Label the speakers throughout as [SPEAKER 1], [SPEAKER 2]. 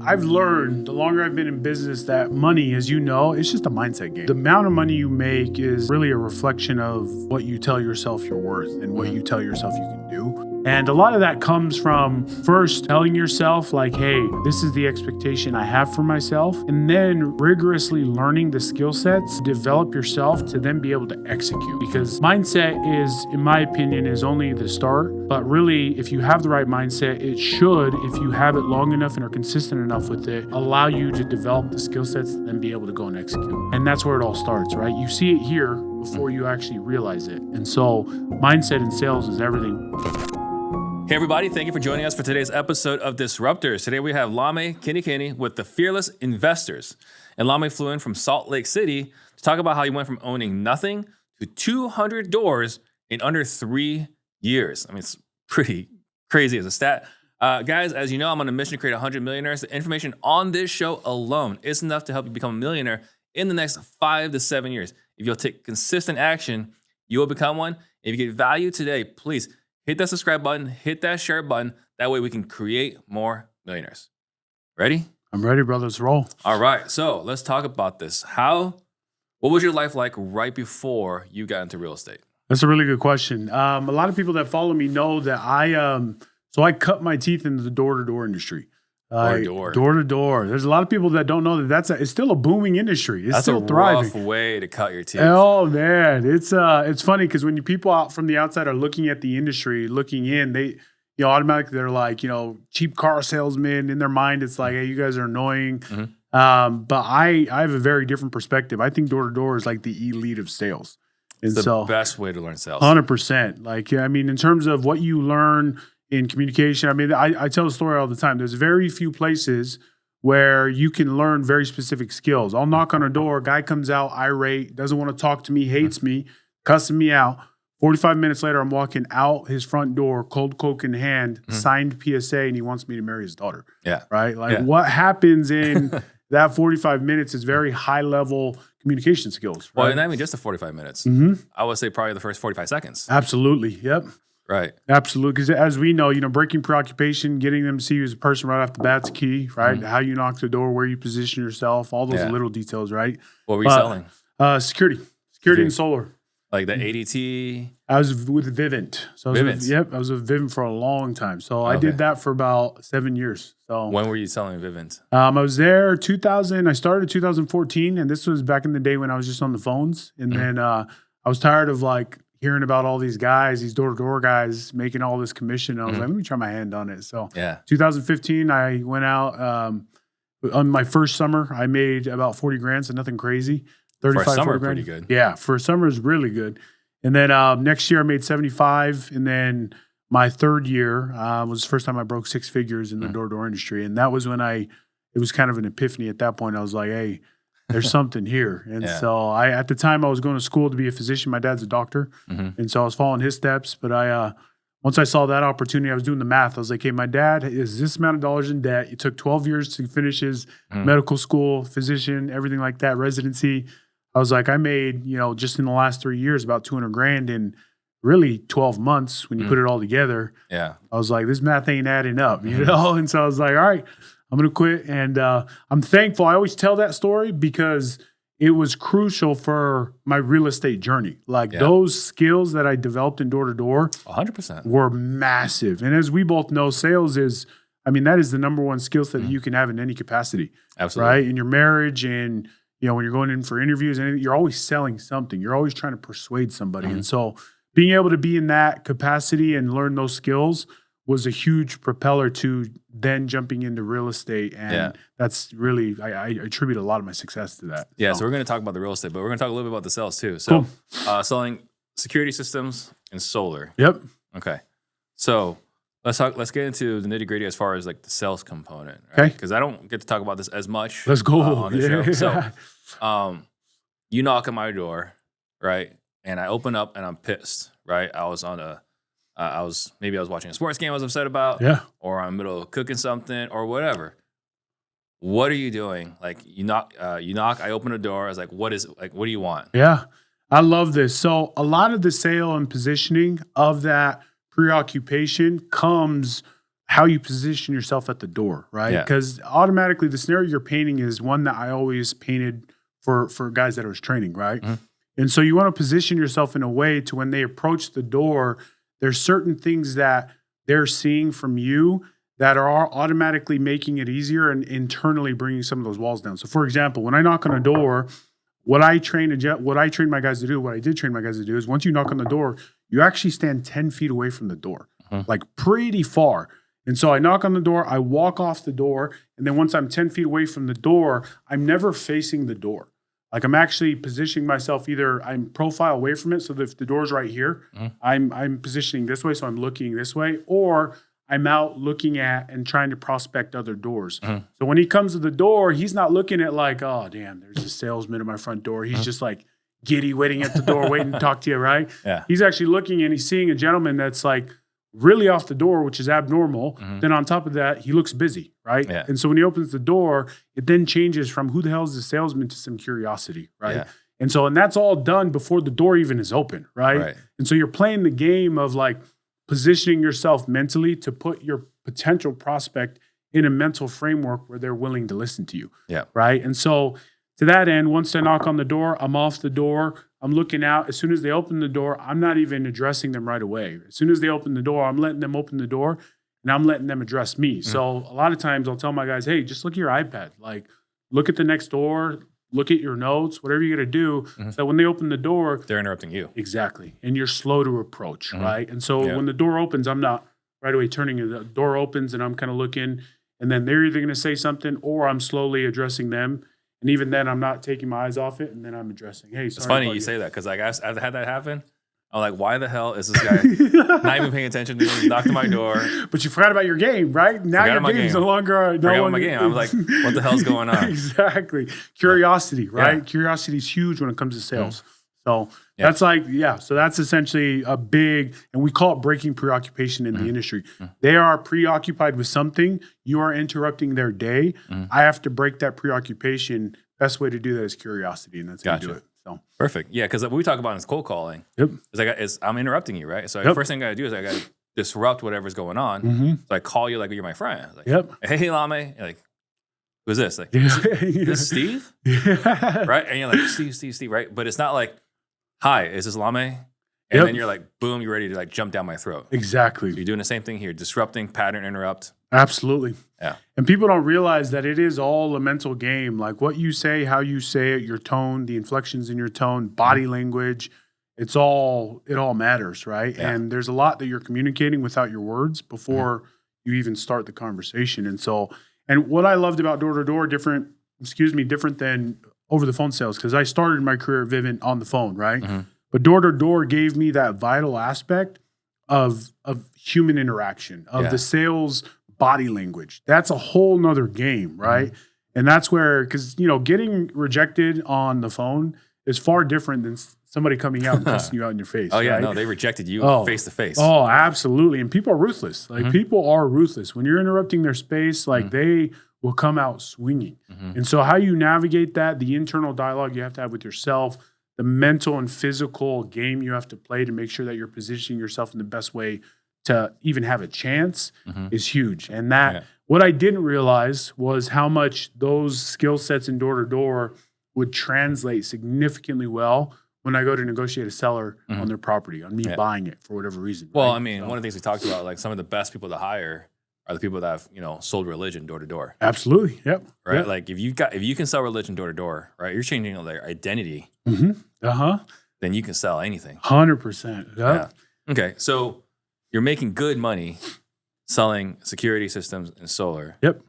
[SPEAKER 1] I've learned the longer I've been in business that money, as you know, it's just a mindset game. The amount of money you make is really a reflection of what you tell yourself you're worth and what you tell yourself you can do. And a lot of that comes from first telling yourself like, hey, this is the expectation I have for myself. And then rigorously learning the skill sets, develop yourself to then be able to execute. Because mindset is, in my opinion, is only the start. But really, if you have the right mindset, it should, if you have it long enough and are consistent enough with it, allow you to develop the skill sets and then be able to go and execute. And that's where it all starts, right? You see it here before you actually realize it. And so mindset in sales is everything.
[SPEAKER 2] Hey everybody, thank you for joining us for today's episode of Disruptors. Today we have Lame Kinikini with the Fearless Investors. And Lame flew in from Salt Lake City to talk about how he went from owning nothing to 200 doors in under 3 years. I mean, it's pretty crazy as a stat. Guys, as you know, I'm on a mission to create 100 millionaires. The information on this show alone is enough to help you become a millionaire in the next 5 to 7 years. If you'll take consistent action, you will become one. If you get value today, please hit that subscribe button, hit that share button. That way we can create more millionaires. Ready?
[SPEAKER 1] I'm ready, brother. Let's roll.
[SPEAKER 2] All right. So let's talk about this. What was your life like right before you got into real estate?
[SPEAKER 1] That's a really good question. A lot of people that follow me know that I cut my teeth into the door-to-door industry. Door-to-door. There's a lot of people that don't know that it's still a booming industry. It's still thriving.
[SPEAKER 2] That's a rough way to cut your teeth.
[SPEAKER 1] Oh man, it's funny because when people out from the outside are looking at the industry, looking in, they automatically they're like cheap car salesmen. In their mind, it's like, hey, you guys are annoying. Mm-hmm. But I have a very different perspective. I think door-to-door is like the elite of sales. And
[SPEAKER 2] it's the best way to learn sales.
[SPEAKER 1] 100%. Like, I mean, in terms of what you learn in communication, I mean, I tell the story all the time. There's very few places where you can learn very specific skills. I'll knock on a door, guy comes out irate, doesn't want to talk to me, hates me, cussing me out. 45 minutes later, I'm walking out his front door, cold Coke in hand, signed PSA, and he wants me to marry his daughter.
[SPEAKER 2] Yeah.
[SPEAKER 1] Right? Like what happens in that 45 minutes is very high level communication skills. Right?
[SPEAKER 2] Well, and I mean, just the 45 minutes. I would say probably the first 45 seconds.
[SPEAKER 1] Absolutely. Yep.
[SPEAKER 2] Right.
[SPEAKER 1] Absolutely. Because as we know, breaking preoccupation, getting them to see you as a person right off the bat's key, right? How you knock the door, where you position yourself, all those little details, right?
[SPEAKER 2] What were you selling?
[SPEAKER 1] Security and solar.
[SPEAKER 2] Like the ADT?
[SPEAKER 1] I was with Vivint. So I was with Vivint for a long time. So I did that for about 7 years. So
[SPEAKER 2] when were you selling Vivint?
[SPEAKER 1] I was there I started 2014, and this was back in the day when I was just on the phones. And then I was tired of hearing about all these guys, these door-to-door guys making all this commission. I was like, let me try my hand on it. So 2015, I went out on my first summer. I made about 40 grand, so nothing crazy. 35,
[SPEAKER 2] for a summer,
[SPEAKER 1] 40 grand.
[SPEAKER 2] pretty good.
[SPEAKER 1] Yeah, for a summer is really good. And then next year I made 75. And then my third year was the first time I broke 6 figures in the door-to-door industry. And that was when it was kind of an epiphany at that point. I was like, hey, there's something here. And so at the time I was going to school to be a physician. My dad's a doctor. And so I was following his steps. But once I saw that opportunity, I was doing the math. I was like, hey, my dad is this amount of dollars in debt. It took 12 years to finish his medical school, physician, everything like that, residency. I was like, I made, just in the last 3 years, about 200 grand in really 12 months when you put it all together.
[SPEAKER 2] Yeah.
[SPEAKER 1] I was like, this math ain't adding up, And so I was like, all right, I'm going to quit. And I'm thankful. I always tell that story because it was crucial for my real estate journey. Those skills that I developed in door-to-door
[SPEAKER 2] 100%
[SPEAKER 1] were massive. And as we both know, sales that is the number one skill set that you can have in any capacity.
[SPEAKER 2] Absolutely.
[SPEAKER 1] Right? In your marriage and, when you're going in for interviews, and you're always selling something. You're always trying to persuade somebody. And so being able to be in that capacity and learn those skills was a huge propeller to then jumping into real estate. And that's really, I attribute a lot of my success to that.
[SPEAKER 2] Yeah, so we're going to talk about the real estate, but we're going to talk a little bit about the sales too. So selling security systems and solar.
[SPEAKER 1] Yep.
[SPEAKER 2] Okay. So let's get into the nitty-gritty as far as the sales component. Right?
[SPEAKER 1] Okay.
[SPEAKER 2] Because I don't get to talk about this as much.
[SPEAKER 1] Let's go.
[SPEAKER 2] On the show. So you knock on my door, right? And I open up and I'm pissed, right? I was watching a sports game I was upset about, or I'm in the middle of cooking something or whatever. What are you doing? You knock, I open the door. I was like, what do you want?
[SPEAKER 1] Yeah, I love this. So a lot of the sale and positioning of that preoccupation comes how you position yourself at the door, right?
[SPEAKER 2] Yeah.
[SPEAKER 1] Because automatically the scenario you're painting is one that I always painted for guys that I was training, right? And so you want to position yourself in a way to when they approach the door, there's certain things that they're seeing from you that are automatically making it easier and internally bringing some of those walls down. So for example, when I knock on a door, what I train my guys to do, what I did train my guys to do is once you knock on the door, you actually stand 10 feet away from the door, like pretty far. And so I knock on the door, I walk off the door, and then once I'm 10 feet away from the door, I'm never facing the door. Like I'm actually positioning myself, either I'm profile away from it, so that if the door's right here, I'm positioning this way, so I'm looking this way, or I'm out looking at and trying to prospect other doors. So when he comes to the door, he's not looking at like, oh, damn, there's a salesman at my front door. He's just like giddy waiting at the door, waiting to talk to you, right?
[SPEAKER 2] Yeah.
[SPEAKER 1] He's actually looking and he's seeing a gentleman that's like really off the door, which is abnormal. Then on top of that, he looks busy, right?
[SPEAKER 2] Yeah.
[SPEAKER 1] And so when he opens the door, it then changes from who the hell is the salesman to some curiosity, right?
[SPEAKER 2] Yeah.
[SPEAKER 1] And that's all done before the door even is open, right? And so you're playing the game of like positioning yourself mentally to put your potential prospect in a mental framework where they're willing to listen to you, right? And so to that end, once they knock on the door, I'm off the door. I'm looking out. As soon as they open the door, I'm not even addressing them right away. As soon as they open the door, I'm letting them open the door and I'm letting them address me. So a lot of times I'll tell my guys, hey, just look at your iPad. Like look at the next door, look at your notes, whatever you got to do. So that when they open the door,
[SPEAKER 2] They're interrupting you.
[SPEAKER 1] exactly. And you're slow to approach, right? And so when the door opens, I'm not right away turning. The door opens and I'm kind of looking and then they're either going to say something or I'm slowly addressing them. And even then, I'm not taking my eyes off it, and then I'm addressing, hey, sorry.
[SPEAKER 2] It's funny you say that because like I've had that happen. I'm like, why the hell is this guy not even paying attention to me? He knocked on my door.
[SPEAKER 1] But you forgot about your game, right? Now your game's no longer.
[SPEAKER 2] Forgot about my game. I was like, what the hell's going on?
[SPEAKER 1] Exactly. Curiosity, right? Curiosity is huge when it comes to sales. So that's like, so that's essentially a big, and we call it breaking preoccupation in the industry. They are preoccupied with something. You are interrupting their day. I have to break that preoccupation. Best way to do that is curiosity, and that's how you do it. So
[SPEAKER 2] perfect. Yeah, because what we talk about is cold calling. I'm interrupting you, right? So the first thing I got to do is I got to disrupt whatever's going on. So I call you like you're my friend. Like, hey, Lame. You're like, who's this? Like, this is Steve? Right? And you're like, Steve, right? But it's not like, hi, is this Lame? And then you're like, boom, you're ready to like jump down my throat.
[SPEAKER 1] Exactly.
[SPEAKER 2] So you're doing the same thing here, disrupting, pattern interrupt.
[SPEAKER 1] Absolutely.
[SPEAKER 2] Yeah.
[SPEAKER 1] And people don't realize that it is all a mental game. Like what you say, how you say it, your tone, the inflections in your tone, body language, it all matters, right?
[SPEAKER 2] Yeah.
[SPEAKER 1] And there's a lot that you're communicating without your words before you even start the conversation. And what I loved about door-to-door, different than over-the-phone sales, because I started my career at Vivint on the phone, right? But door-to-door gave me that vital aspect of human interaction, of the sales body language. That's a whole nother game, right? And that's where, because, getting rejected on the phone is far different than somebody coming out and cussing you out in your face.
[SPEAKER 2] Oh, yeah,
[SPEAKER 1] right?
[SPEAKER 2] no, they rejected you face to face.
[SPEAKER 1] Oh, absolutely. And people are ruthless. Like, people are ruthless. When you're interrupting their space, like, they will come out swinging. And so how you navigate that, the internal dialogue you have to have with yourself, the mental and physical game you have to play to make sure that you're positioning yourself in the best way to even have a chance is huge. And what I didn't realize was how much those skill sets in door-to-door would translate significantly well when I go to negotiate a seller on their property, on me buying it for whatever reason.
[SPEAKER 2] Well,
[SPEAKER 1] right?
[SPEAKER 2] I mean, one of the things we talked about, like some of the best people to hire are the people that have, sold religion door to door.
[SPEAKER 1] Absolutely. Yep.
[SPEAKER 2] Right.
[SPEAKER 1] Yep.
[SPEAKER 2] Like if you can sell religion door to door, right? You're changing their identity. Then you can sell anything.
[SPEAKER 1] 100%. Yep.
[SPEAKER 2] Yeah. Okay. So you're making good money selling security systems and solar.
[SPEAKER 1] Yep.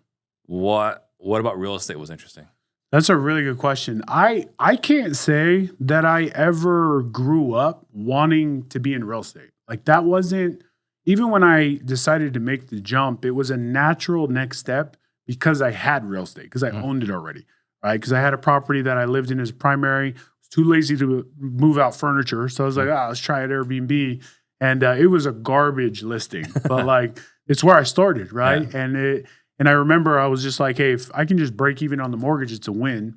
[SPEAKER 2] What about real estate was interesting?
[SPEAKER 1] That's a really good question. I can't say that I ever grew up wanting to be in real estate. Like that wasn't, even when I decided to make the jump, it was a natural next step because I had real estate, because I owned it already, right? Because I had a property that I lived in as primary. I was too lazy to move out furniture. So I was like, let's try it Airbnb. And it was a garbage listing, but like, it's where I started, right? Yeah. And I remember I was just like, hey, if I can just break even on the mortgage, it's a win.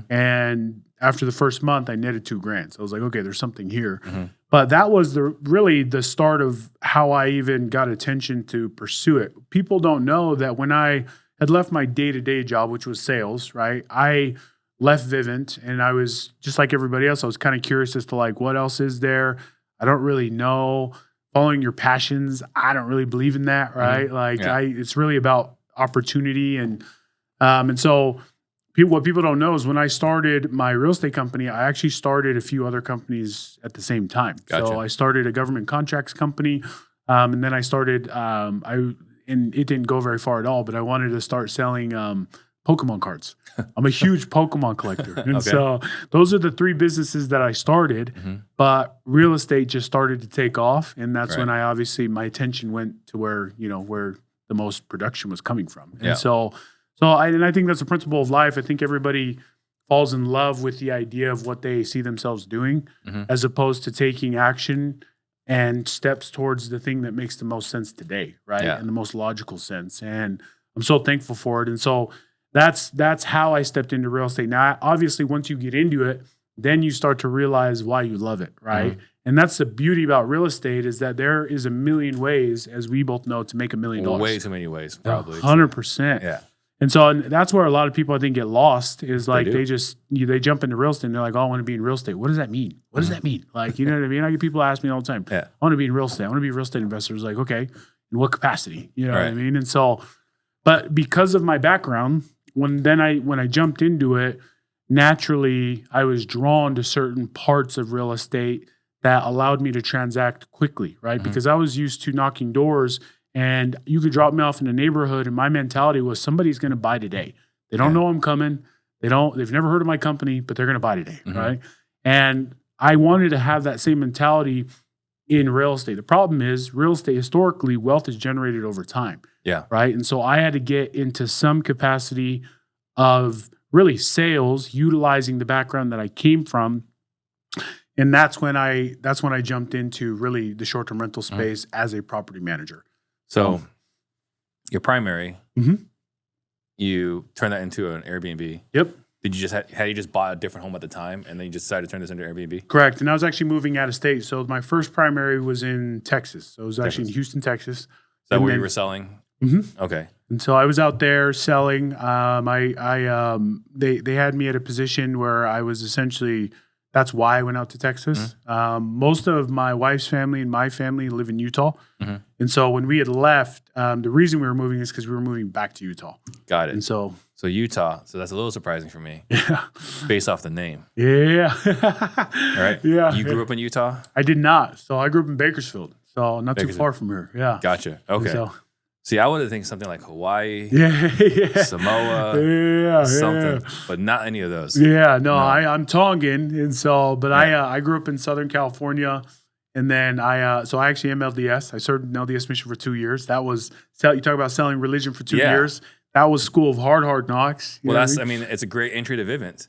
[SPEAKER 1] And after the first month, I netted $2,000. So I was like, okay, there's something here. But that was really the start of how I even got attention to pursue it. People don't know that when I had left my day-to-day job, which was sales, right? I left Vivint, and I was just like everybody else. I was kind of curious as to like, what else is there? I don't really know. Following your passions, I don't really believe in that, right? It's really about opportunity. And so what people don't know is when I started my real estate company, I actually started a few other companies at the same time.
[SPEAKER 2] Gotcha.
[SPEAKER 1] So I started a government contracts company, and then I started, and it didn't go very far at all, but I wanted to start selling Pokemon cards. I'm a huge Pokemon collector. And so those are the 3 businesses that I started, but real estate just started to take off. And that's when my attention went to where the most production was coming from. And I think that's the principle of life. I think everybody falls in love with the idea of what they see themselves doing, as opposed to taking action and steps towards the thing that makes the most sense today, right? And the most logical sense. And I'm so thankful for it. And so that's how I stepped into real estate. Now, obviously, once you get into it, then you start to realize why you love it, right? And that's the beauty about real estate, is that there is a million ways, as we both know, to make $1 million.
[SPEAKER 2] Way too many ways, probably.
[SPEAKER 1] 100%.
[SPEAKER 2] Yeah.
[SPEAKER 1] And so that's where a lot of people, I think, get lost, is like they jump into real estate and they're like, oh, I want to be in real estate. What does that mean? What does that mean? Like, you know what I mean? I get people ask me all the time, I want to be in real estate. I want to be a real estate investor. It's like, okay, in what capacity? You know what I mean? And so, but because of my background, when I jumped into it, naturally I was drawn to certain parts of real estate that allowed me to transact quickly, right? Because I was used to knocking doors, and you could drop me off in a neighborhood, and my mentality was somebody's going to buy today. They don't know I'm coming. They've never heard of my company, but they're going to buy today, right? And I wanted to have that same mentality in real estate. The problem is real estate, historically, wealth is generated over time.
[SPEAKER 2] Yeah.
[SPEAKER 1] Right. And so I had to get into some capacity of really sales, utilizing the background that I came from. And that's when I jumped into really the short-term rental space as a property manager.
[SPEAKER 2] So your primary, you turned that into an Airbnb.
[SPEAKER 1] Yep.
[SPEAKER 2] Did you just bought a different home at the time, and then you just decided to turn this into Airbnb?
[SPEAKER 1] Correct. And I was actually moving out of state. So my first primary was in Texas. So it was actually in Houston, Texas.
[SPEAKER 2] Is that where you were selling? Okay.
[SPEAKER 1] And so I was out there selling. They had me at a position where I was essentially, that's why I went out to Texas. Most of my wife's family and my family live in Utah. And so when we had left, the reason we were moving is because we were moving back to Utah.
[SPEAKER 2] Got it.
[SPEAKER 1] And so
[SPEAKER 2] Utah. So that's a little surprising for me.
[SPEAKER 1] Yeah.
[SPEAKER 2] Based off the name.
[SPEAKER 1] Yeah.
[SPEAKER 2] All right.
[SPEAKER 1] Yeah.
[SPEAKER 2] You grew up in Utah?
[SPEAKER 1] I did not. So I grew up in Bakersfield. So not too far from here. Yeah.
[SPEAKER 2] Gotcha. Okay.
[SPEAKER 1] So,
[SPEAKER 2] see, I would have think something like Hawaii,
[SPEAKER 1] yeah.
[SPEAKER 2] Samoa, something, but not any of those.
[SPEAKER 1] Yeah, no. I'm Tongan, and so, but I grew up in Southern California, and then I actually am LDS. I served in LDS mission for 2 years. That was, you talk about selling religion for 2 years. That was school of hard knocks.
[SPEAKER 2] Well, it's a great entry to Vivint.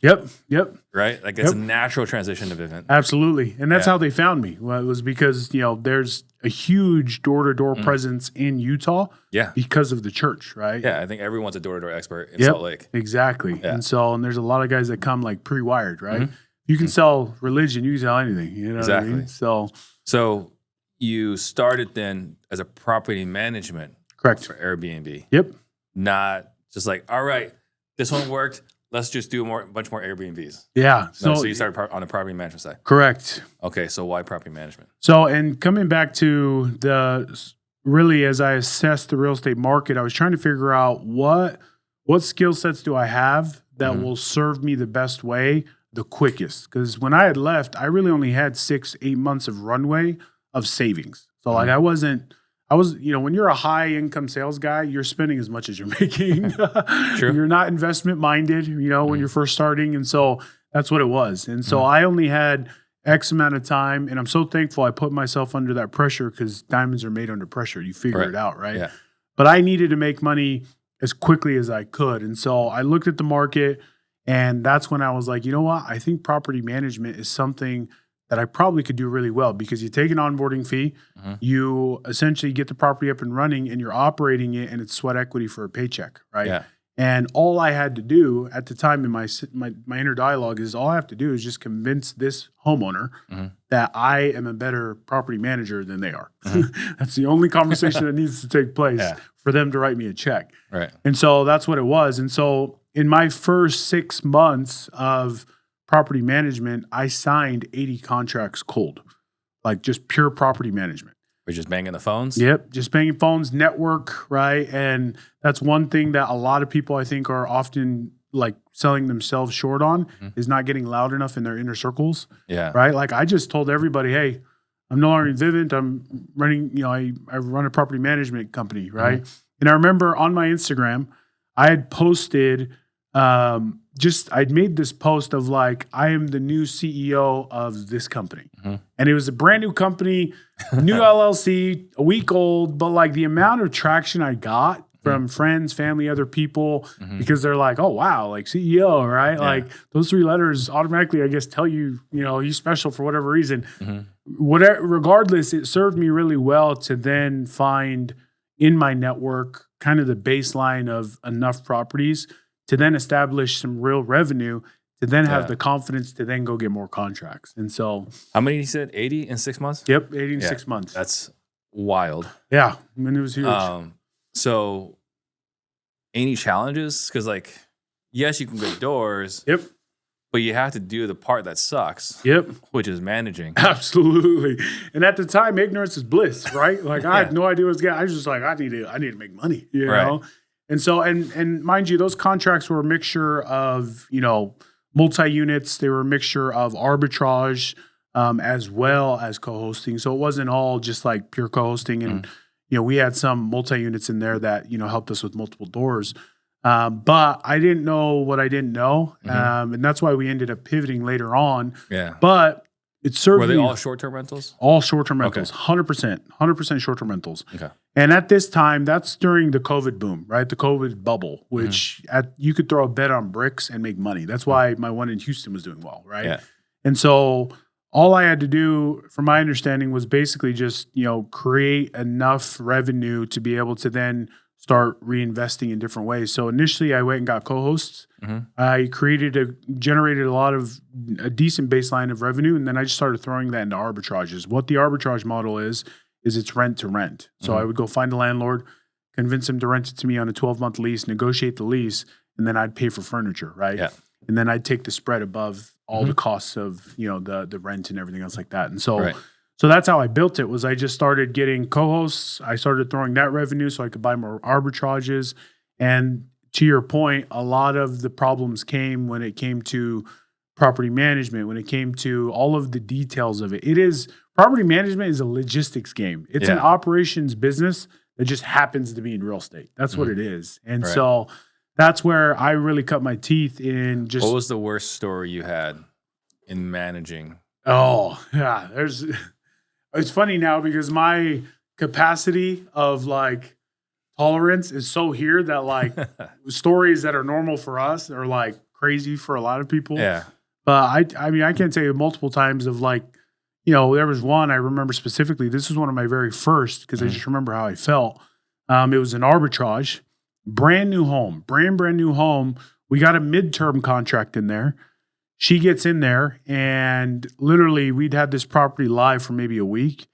[SPEAKER 1] Yep.
[SPEAKER 2] Right? Like it's a natural transition to Vivint.
[SPEAKER 1] Absolutely. And that's how they found me. Well, it was because, there's a huge door-to-door presence in Utah because of the church, right?
[SPEAKER 2] Yeah, I think everyone's a door-to-door expert in Salt Lake.
[SPEAKER 1] Exactly. Yeah. And there's a lot of guys that come like pre-wired, right? You can sell religion, you can sell anything. You know what I mean?
[SPEAKER 2] So you started then as a property management for Airbnb.
[SPEAKER 1] Yep.
[SPEAKER 2] Not just like, all right, this one worked. Let's just do a bunch more Airbnbs.
[SPEAKER 1] Yeah.
[SPEAKER 2] So you started on the property management side.
[SPEAKER 1] Correct.
[SPEAKER 2] Okay. So why property management?
[SPEAKER 1] So, and coming back to really as I assessed the real estate market, I was trying to figure out what skill sets do I have that will serve me the best way, the quickest. Because when I had left, I really only had 6-8 months of runway of savings. So like I was, when you're a high income sales guy, you're spending as much as you're making.
[SPEAKER 2] True.
[SPEAKER 1] You're not investment minded, when you're first starting. And so that's what it was. And so I only had X amount of time. And I'm so thankful I put myself under that pressure, because diamonds are made under pressure. You figure it out, right? Yeah. But I needed to make money as quickly as I could. And so I looked at the market, and that's when I was like, you know what? I think property management is something that I probably could do really well, because you take an onboarding fee, you essentially get the property up and running, and you're operating it, and it's sweat equity for a paycheck, right? Yeah. And all I had to do at the time in my inner dialogue is all I have to do is just convince this homeowner that I am a better property manager than they are. That's the only conversation that needs to take place for them to write me a check.
[SPEAKER 2] Right.
[SPEAKER 1] And so that's what it was. And so in my first 6 months of property management, I signed 80 contracts cold, like just pure property management.
[SPEAKER 2] We're just banging the phones?
[SPEAKER 1] Yep, just banging phones, network, right? And that's one thing that a lot of people I think are often like selling themselves short on is not getting loud enough in their inner circles.
[SPEAKER 2] Yeah.
[SPEAKER 1] Right? Like I just told everybody, hey, I'm no longer in Vivint. I'm running, I run a property management company, right? And I remember on my Instagram, I had posted I'd made this post of like, I am the new CEO of this company. And it was a brand new company, new LLC, a week old, but like the amount of traction I got from friends, family, other people, because they're like, oh, wow, like CEO, right? Yeah. Like those 3 letters automatically, I guess, tell you, you're special for whatever reason. Regardless, it served me really well to then find in my network kind of the baseline of enough properties to then establish some real revenue, to then have the confidence to then go get more contracts. And so...
[SPEAKER 2] How many you said? 80 in 6 months?
[SPEAKER 1] Yep, 80 in 6 months.
[SPEAKER 2] That's wild.
[SPEAKER 1] Yeah, I mean, it was huge.
[SPEAKER 2] So any challenges? Because like, yes, you can get doors.
[SPEAKER 1] Yep.
[SPEAKER 2] But you have to do the part that sucks.
[SPEAKER 1] Yep.
[SPEAKER 2] Which is managing.
[SPEAKER 1] Absolutely. And at the time, ignorance is bliss, right? Like I had no idea what was going on. I was just like, I need to make money, you know? And so, and mind you, those contracts were a mixture of, multi-units. They were a mixture of arbitrage as well as co-hosting. So it wasn't all just like pure co-hosting. And, we had some multi-units in there that, helped us with multiple doors. But I didn't know what I didn't know. And that's why we ended up pivoting later on. Yeah. But it served
[SPEAKER 2] Were they all short-term rentals?
[SPEAKER 1] All short-term rentals, 100% short-term rentals. Okay. And at this time, that's during the COVID boom, right? The COVID bubble, which you could throw a bet on bricks and make money. That's why my one in Houston was doing well, right? Yeah. And so all I had to do, from my understanding, was basically just, create enough revenue to be able to then start reinvesting in different ways. So initially I went and got co-hosts. I generated a decent baseline of revenue. And then I just started throwing that into arbitrages. What the arbitrage model is it's rent to rent. So I would go find a landlord, convince him to rent it to me on a 12-month lease, negotiate the lease, and then I'd pay for furniture, right? Yeah. And then I'd take the spread above all the costs of, the rent and everything else like that. And so, So that's how I built it. Was I just started getting co-hosts. I started throwing that revenue so I could buy more arbitrages. And to your point, a lot of the problems came when it came to property management, when it came to all of the details of it. Property management is a logistics game. It's an operations business that just happens to be in real estate. That's what it is. And so that's where I really cut my teeth in just...
[SPEAKER 2] What was the worst story you had in managing?
[SPEAKER 1] Oh, yeah. It's funny now because my capacity of like tolerance is so here that like stories that are normal for us are like crazy for a lot of people. Yeah. But I mean, I can tell you multiple times of like, there was one I remember specifically. This was one of my very first because I just remember how I felt. It was an arbitrage, brand new home. We got a midterm contract in there. She gets in there and literally we'd had this property live for maybe a week.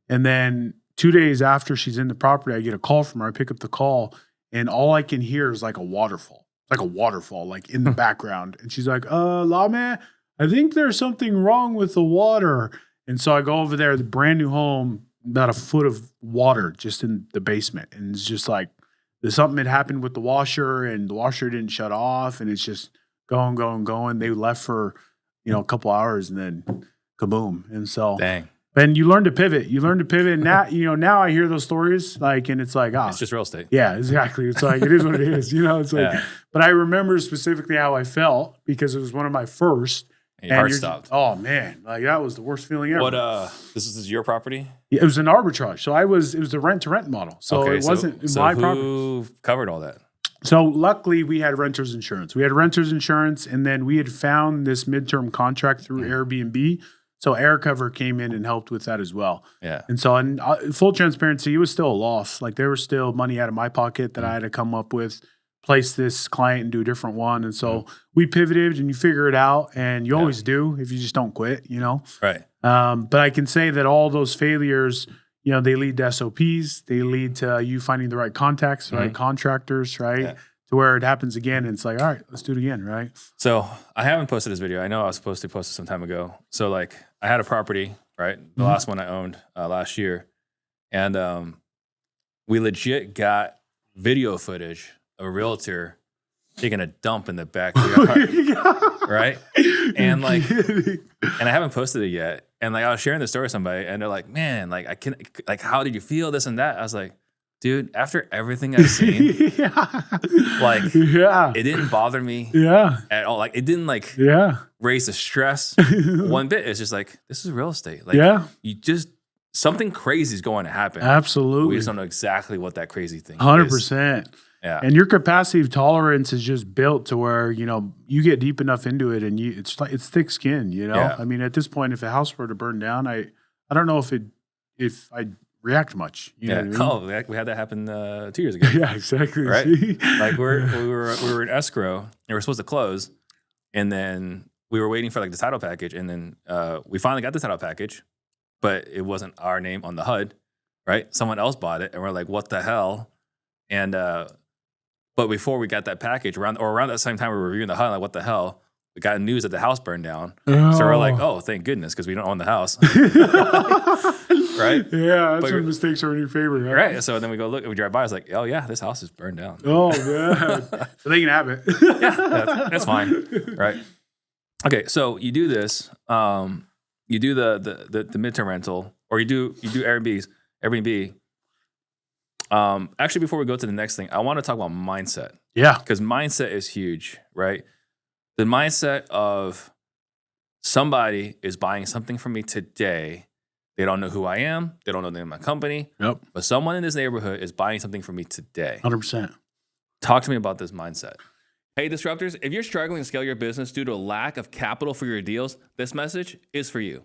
[SPEAKER 1] And then 2 days after she's in the property, I get a call from her. I pick up the call and all I can hear is like a waterfall. Like a waterfall, like in the background. And she's like, Lame, I think there's something wrong with the water. And so I go over there, the brand new home, about a foot of water just in the basement. And it's just like, there's something had happened with the washer and the washer didn't shut off. And it's just going. They left for, a couple hours and then kaboom. And so,
[SPEAKER 2] dang.
[SPEAKER 1] And you learn to pivot. And now, now I hear those stories and it's like,
[SPEAKER 2] it's just real estate.
[SPEAKER 1] Yeah, exactly. It's like, it is what it is, it's like, but I remember specifically how I felt because it was one of my first.
[SPEAKER 2] And your heart stopped.
[SPEAKER 1] Oh man. Like that was the worst feeling ever.
[SPEAKER 2] This is your property?
[SPEAKER 1] Yeah, it was an arbitrage. So it was the rent to rent model. So it wasn't my property.
[SPEAKER 2] Who covered all that?
[SPEAKER 1] So luckily we had renter's insurance. And then we had found this midterm contract through Airbnb. So air cover came in and helped with that as well. Yeah. And so in full transparency, it was still a loss. Like there was still money out of my pocket that I had to come up with place this client and do a different one. And so we pivoted and you figure it out, and you always do if you just don't quit,
[SPEAKER 2] Right.
[SPEAKER 1] But I can say that all those failures, they lead to SOPs. They lead to you finding the right contacts, the right contractors, right?
[SPEAKER 2] Yeah.
[SPEAKER 1] To where it happens again. And it's like, all right, let's do it again, right?
[SPEAKER 2] So I haven't posted this video. I know I was supposed to post it some time ago. So like I had a property, right? The last one I owned last year. And we legit got video footage of a realtor taking a dump in the backyard, right? And like, and I haven't posted it yet. And like, I was sharing the story with somebody, and they're like, "Man, like, I can, like, how did you feel? This and that." I was like, "Dude, after everything I've seen, like, it didn't bother me, at all. Like, it didn't like, raise the stress one bit. It's just like, this is real estate. Like, you just something crazy is going to happen.
[SPEAKER 1] Absolutely,
[SPEAKER 2] we just don't know exactly what that crazy thing.
[SPEAKER 1] 100%.
[SPEAKER 2] Yeah.
[SPEAKER 1] And your capacity of tolerance is just built to where, you get deep enough into it, and it's thick skin,
[SPEAKER 2] Yeah.
[SPEAKER 1] I mean, at this point, if a house were to burn down, I don't know if I'd react much. You know what I mean?
[SPEAKER 2] Oh, we had that happen 2 years ago.
[SPEAKER 1] Yeah, exactly.
[SPEAKER 2] Right?
[SPEAKER 1] See?
[SPEAKER 2] Like we were in escrow, and we were supposed to close, and then we were waiting for like the title package, and then we finally got the title package, but it wasn't our name on the HUD, right? Someone else bought it, and we're like, what the hell? And but before we got that package, around that same time we were reviewing the HUD, like, what the hell? We got news that the house burned down.
[SPEAKER 1] Oh.
[SPEAKER 2] So we're like, oh, thank goodness, because we don't own the house. Right?
[SPEAKER 1] Yeah, that's when mistakes are in your favor.
[SPEAKER 2] Right. So then we go look, and we drive by, it's like, oh yeah, this house is burned down.
[SPEAKER 1] Oh, yeah. So they can have it.
[SPEAKER 2] Yeah, that's fine. Right. Okay, so you do this, you do the midterm rental, or you do Airbnb. Actually, before we go to the next thing, I want to talk about mindset.
[SPEAKER 1] Yeah.
[SPEAKER 2] Because mindset is huge, right? The mindset of somebody is buying something from me today. They don't know who I am. They don't know the name of my company.
[SPEAKER 1] Yep.
[SPEAKER 2] But someone in this neighborhood is buying something from me today.
[SPEAKER 1] 100%.
[SPEAKER 2] Talk to me about this mindset. Hey, Disruptors, if you're struggling to scale your business due to a lack of capital for your deals, this message is for you.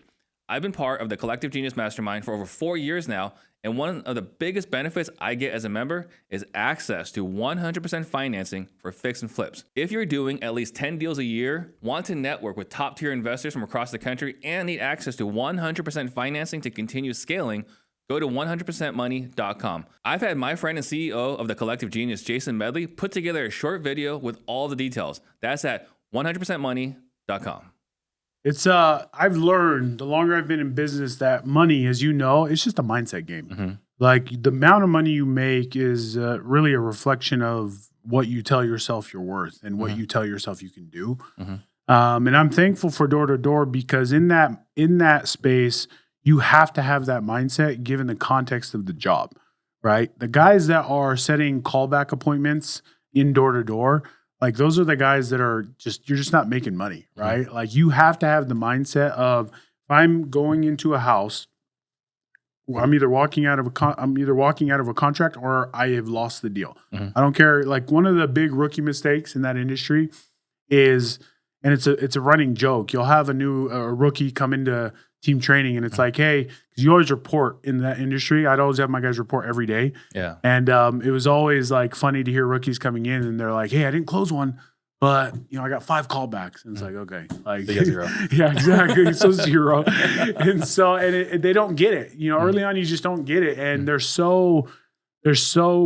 [SPEAKER 2] I've been part of the Collective Genius Mastermind for over 4 years now, and one of the biggest benefits I get as a member is access to 100% financing for fix and flips. If you're doing at least 10 deals a year, want to network with top-tier investors from across the country, and need access to 100% financing to continue scaling, go to 100percentmoney.com. I've had my friend and CEO of the Collective Genius, Jason Medley, put together a short video with all the details. That's at 100percentmoney.com.
[SPEAKER 1] It's I've learned the longer I've been in business that money, as you know, it's just a mindset game.
[SPEAKER 2] Mm-hmm.
[SPEAKER 1] Like the amount of money you make is really a reflection of what you tell yourself you're worth and what you tell yourself you can do. And I'm thankful for door to door, because in that space, you have to have that mindset given the context of the job, right? The guys that are setting callback appointments in door to door, like those are the guys that are you're just not making money, right? Like you have to have the mindset of, if I'm going into a house, I'm either walking out of a contract or I have lost the deal. I don't care. Like one of the big rookie mistakes in that industry is, and it's a running joke. You'll have a rookie come into team training, and it's like, hey, because you always report in that industry. I'd always have my guys report every day.
[SPEAKER 2] Yeah.
[SPEAKER 1] And it was always like funny to hear rookies coming in and they're like, hey, I didn't close one, but I got 5 callbacks. And it's like, okay, like
[SPEAKER 2] They got 0.
[SPEAKER 1] Yeah, exactly. So 0. And so, they don't get it. Early on, you just don't get it. And they're so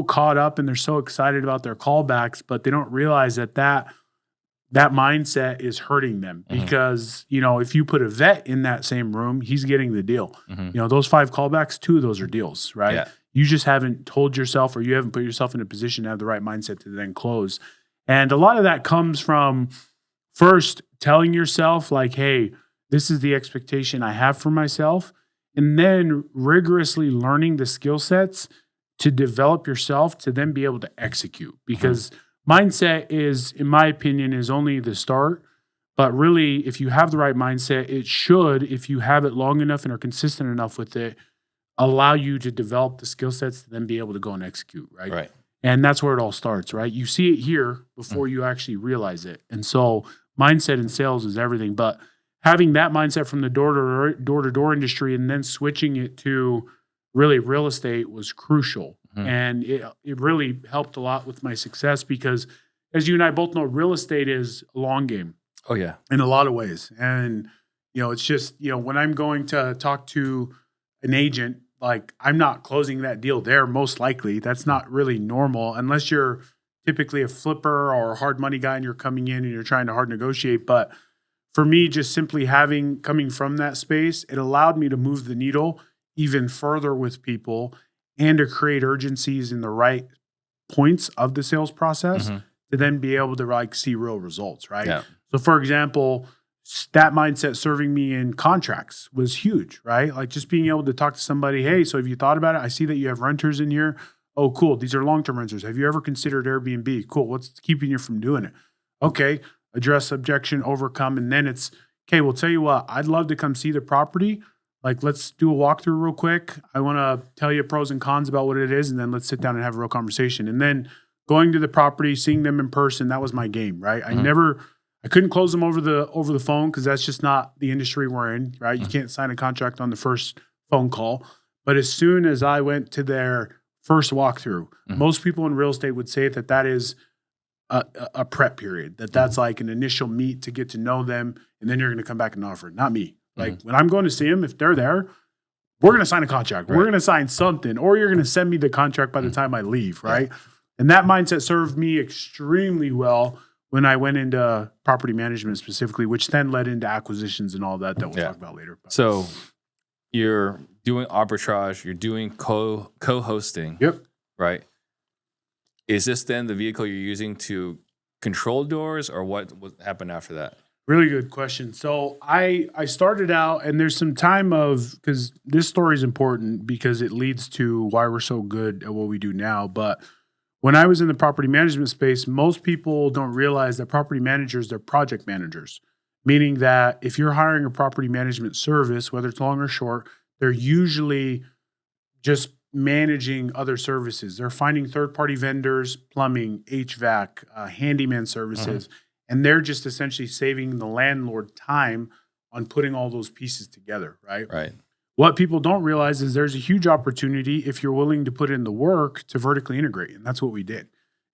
[SPEAKER 1] caught up and they're so excited about their callbacks, but they don't realize that mindset is hurting them, because, if you put a vet in that same room, he's getting the deal. Those 5 callbacks, 2 of those are deals, right?
[SPEAKER 2] Yeah.
[SPEAKER 1] You just haven't told yourself, or you haven't put yourself in a position to have the right mindset to then close. And a lot of that comes from first telling yourself like, hey, this is the expectation I have for myself. And then rigorously learning the skill sets to develop yourself to then be able to execute, because mindset is, in my opinion, is only the start. But really, if you have the right mindset, it should, if you have it long enough and are consistent enough with it, allow you to develop the skill sets to then be able to go and execute, right?
[SPEAKER 2] Right.
[SPEAKER 1] And that's where it all starts, right? You see it here before you actually realize it. And so mindset in sales is everything. But having that mindset from the door-to-door industry and then switching it to really real estate was crucial. And it really helped a lot with my success, because as you and I both know, real estate is a long game.
[SPEAKER 2] Oh yeah.
[SPEAKER 1] In a lot of ways. And, it's just, when I'm going to talk to an agent, like I'm not closing that deal there, most likely. That's not really normal unless you're typically a flipper or a hard money guy and you're coming in and you're trying to hard negotiate. But for me, just simply coming from that space, it allowed me to move the needle even further with people and to create urgencies in the right points of the sales process to then be able to see real results, right?
[SPEAKER 2] Yeah.
[SPEAKER 1] So for example, that mindset serving me in contracts was huge, right? Like just being able to talk to somebody, hey, so have you thought about it? I see that you have renters in here. Oh, cool. These are long-term renters. Have you ever considered Airbnb? Cool. What's keeping you from doing it? Okay. Address, objection, overcome. And then it's, okay, well, tell you what, I'd love to come see the property. Like, let's do a walkthrough real quick. I want to tell you pros and cons about what it is. And then let's sit down and have a real conversation. And then going to the property, seeing them in person, that was my game, right? I couldn't close them over the phone because that's just not the industry we're in, right? You can't sign a contract on the first phone call. But as soon as I went to their first walkthrough, most people in real estate would say that is a prep period, that's like an initial meet to get to know them, and then you're going to come back and offer. Not me. Like when I'm going to see them, if they're there, we're going to sign a contract. Right. We're going to sign something, or you're going to send me the contract by the time I leave, right? Yeah. And that mindset served me extremely well when I went into property management specifically, which then led into acquisitions and all that we'll talk about later.
[SPEAKER 2] So you're doing arbitrage, you're doing co-hosting.
[SPEAKER 1] Yep.
[SPEAKER 2] Right? Is this then the vehicle you're using to control doors, or what happened after that?
[SPEAKER 1] Really good question. So I started out, and there's some time because this story is important because it leads to why we're so good at what we do now. But when I was in the property management space, most people don't realize that property managers, they're project managers, meaning that if you're hiring a property management service, whether it's long or short, they're usually just managing other services. They're finding third-party vendors, plumbing, HVAC, handyman services, and they're just essentially saving the landlord time on putting all those pieces together, right?
[SPEAKER 2] Right.
[SPEAKER 1] What people don't realize is there's a huge opportunity if you're willing to put in the work to vertically integrate, and that's what we did.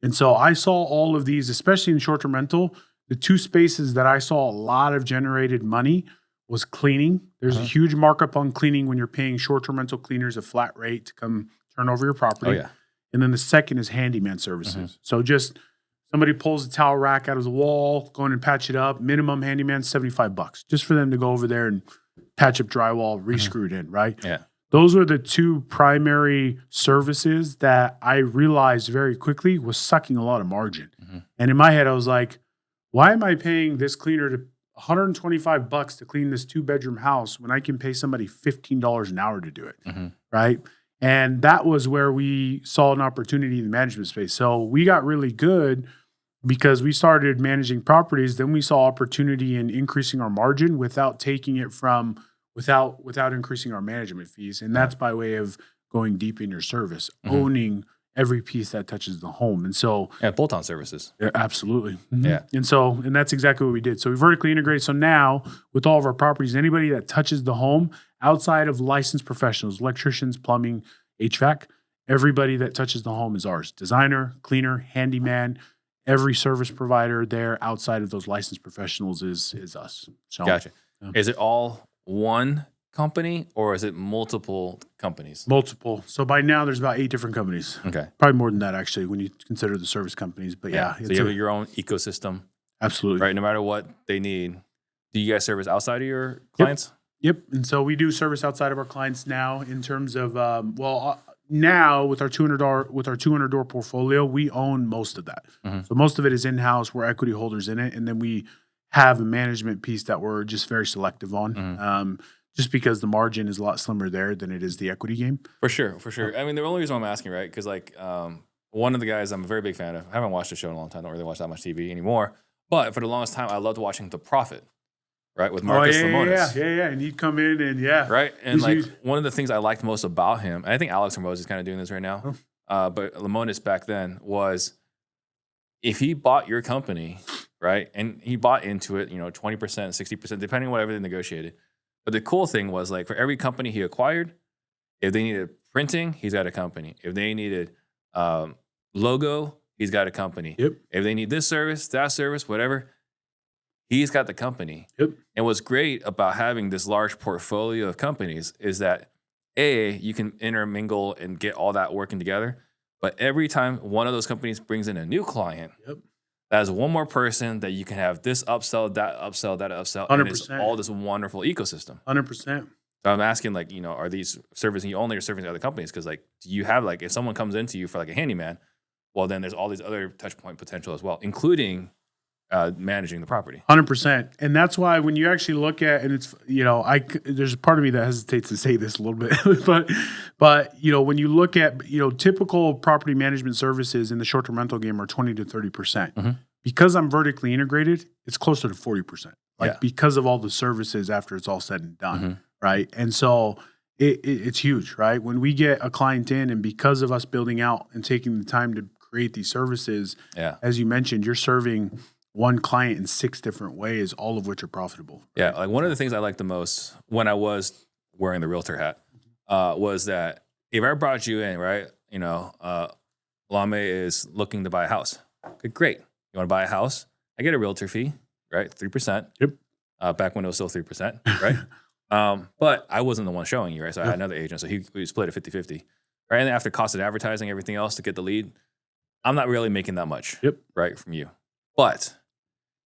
[SPEAKER 1] And so I saw all of these, especially in short-term rental, the two spaces that I saw a lot of generated money was cleaning. There's a huge markup on cleaning when you're paying short-term rental cleaners a flat rate to come turn over your property.
[SPEAKER 2] Oh, yeah.
[SPEAKER 1] And then the second is handyman services. So just somebody pulls a towel rack out of the wall, go in and patch it up. Minimum handyman, $75, just for them to go over there and patch up drywall, re-screw it in, right?
[SPEAKER 2] Yeah.
[SPEAKER 1] Those are the two primary services that I realized very quickly was sucking a lot of margin. And in my head, I was like, why am I paying this cleaner to $125 to clean this 2-bedroom house when I can pay somebody $15 an hour to do it, right? And that was where we saw an opportunity in the management space. So we got really good because we started managing properties. Then we saw opportunity in increasing our margin without taking it from without increasing our management fees. And that's by way of going deep in your service, owning every piece that touches the home. And so
[SPEAKER 2] bolt-on services.
[SPEAKER 1] Yeah, absolutely.
[SPEAKER 2] Yeah.
[SPEAKER 1] And that's exactly what we did. So we vertically integrated. So now with all of our properties, anybody that touches the home outside of licensed professionals, electricians, plumbing, HVAC, everybody that touches the home is ours. Designer, cleaner, handyman, every service provider there outside of those licensed professionals is us. So,
[SPEAKER 2] gotcha. Is it all one company, or is it multiple companies?
[SPEAKER 1] Multiple. So by now there's about 8 different companies.
[SPEAKER 2] Okay.
[SPEAKER 1] Probably more than that actually when you consider the service companies. But yeah.
[SPEAKER 2] So you have your own ecosystem.
[SPEAKER 1] Absolutely.
[SPEAKER 2] Right. No matter what they need. Do you guys service outside of your clients?
[SPEAKER 1] Yep. And so we do service outside of our clients now in terms of, now with our 200 door portfolio, we own most of that. So most of it is in-house. We're equity holders in it. And then we have a management piece that we're just very selective on. Just because the margin is a lot slimmer there than it is the equity game.
[SPEAKER 2] For sure. I mean, the only reason I'm asking, right, because one of the guys I'm a very big fan of, I haven't watched the show in a long time, don't really watch that much TV anymore, but for the longest time, I loved watching The Profit, right, with Marcus Lemonis.
[SPEAKER 1] Yeah. And he'd come in and
[SPEAKER 2] Right, and one of the things I liked most about him, and I think Alex Ramosi is kind of doing this right now, but Lemonis back then was, if he bought your company, right, and he bought into it, 20%, 60%, depending on whatever they negotiated. But the cool thing was, for every company he acquired, if they needed printing, he's got a company. If they needed logo, he's got a company.
[SPEAKER 1] Yep.
[SPEAKER 2] If they need this service, that service, whatever, he's got the company.
[SPEAKER 1] Yep.
[SPEAKER 2] And what's great about having this large portfolio of companies is that you can intermingle and get all that working together. But every time one of those companies brings in a new client, that's one more person that you can have this upsell, that upsell, that upsell,
[SPEAKER 1] 100%.
[SPEAKER 2] and it's all this wonderful ecosystem.
[SPEAKER 1] 100%.
[SPEAKER 2] So I'm asking, like, are these servicing you only or servicing other companies? Because, like, do you have, like, if someone comes into you for, like, a handyman, well, then there's all these other touch point potential as well, including managing the property.
[SPEAKER 1] 100%. And that's why when you actually look at, and it's, there's a part of me that hesitates to say this a little bit, but, when you look at, typical property management services in the short-term rental game are 20 to 30%. Because I'm vertically integrated, it's closer to 40%. Because of all the services after it's all said and done. Right. And so it's huge, right? When we get a client in, and because of us building out and taking the time to create these services, as you mentioned, you're serving one client in 6 different ways, all of which are profitable. Right?
[SPEAKER 2] Yeah. Like, one of the things I liked the most when I was wearing the realtor hat was that if I brought you in, right, Lame is looking to buy a house. Okay, great. You want to buy a house? I get a realtor fee, right? 3%.
[SPEAKER 1] Yep.
[SPEAKER 2] Back when it was still 3%, right? But I wasn't the one showing you, right? So I had another agent. So we split it 50-50. Right. And after cost of advertising, everything else to get the lead, I'm not really making that much, right, from you. But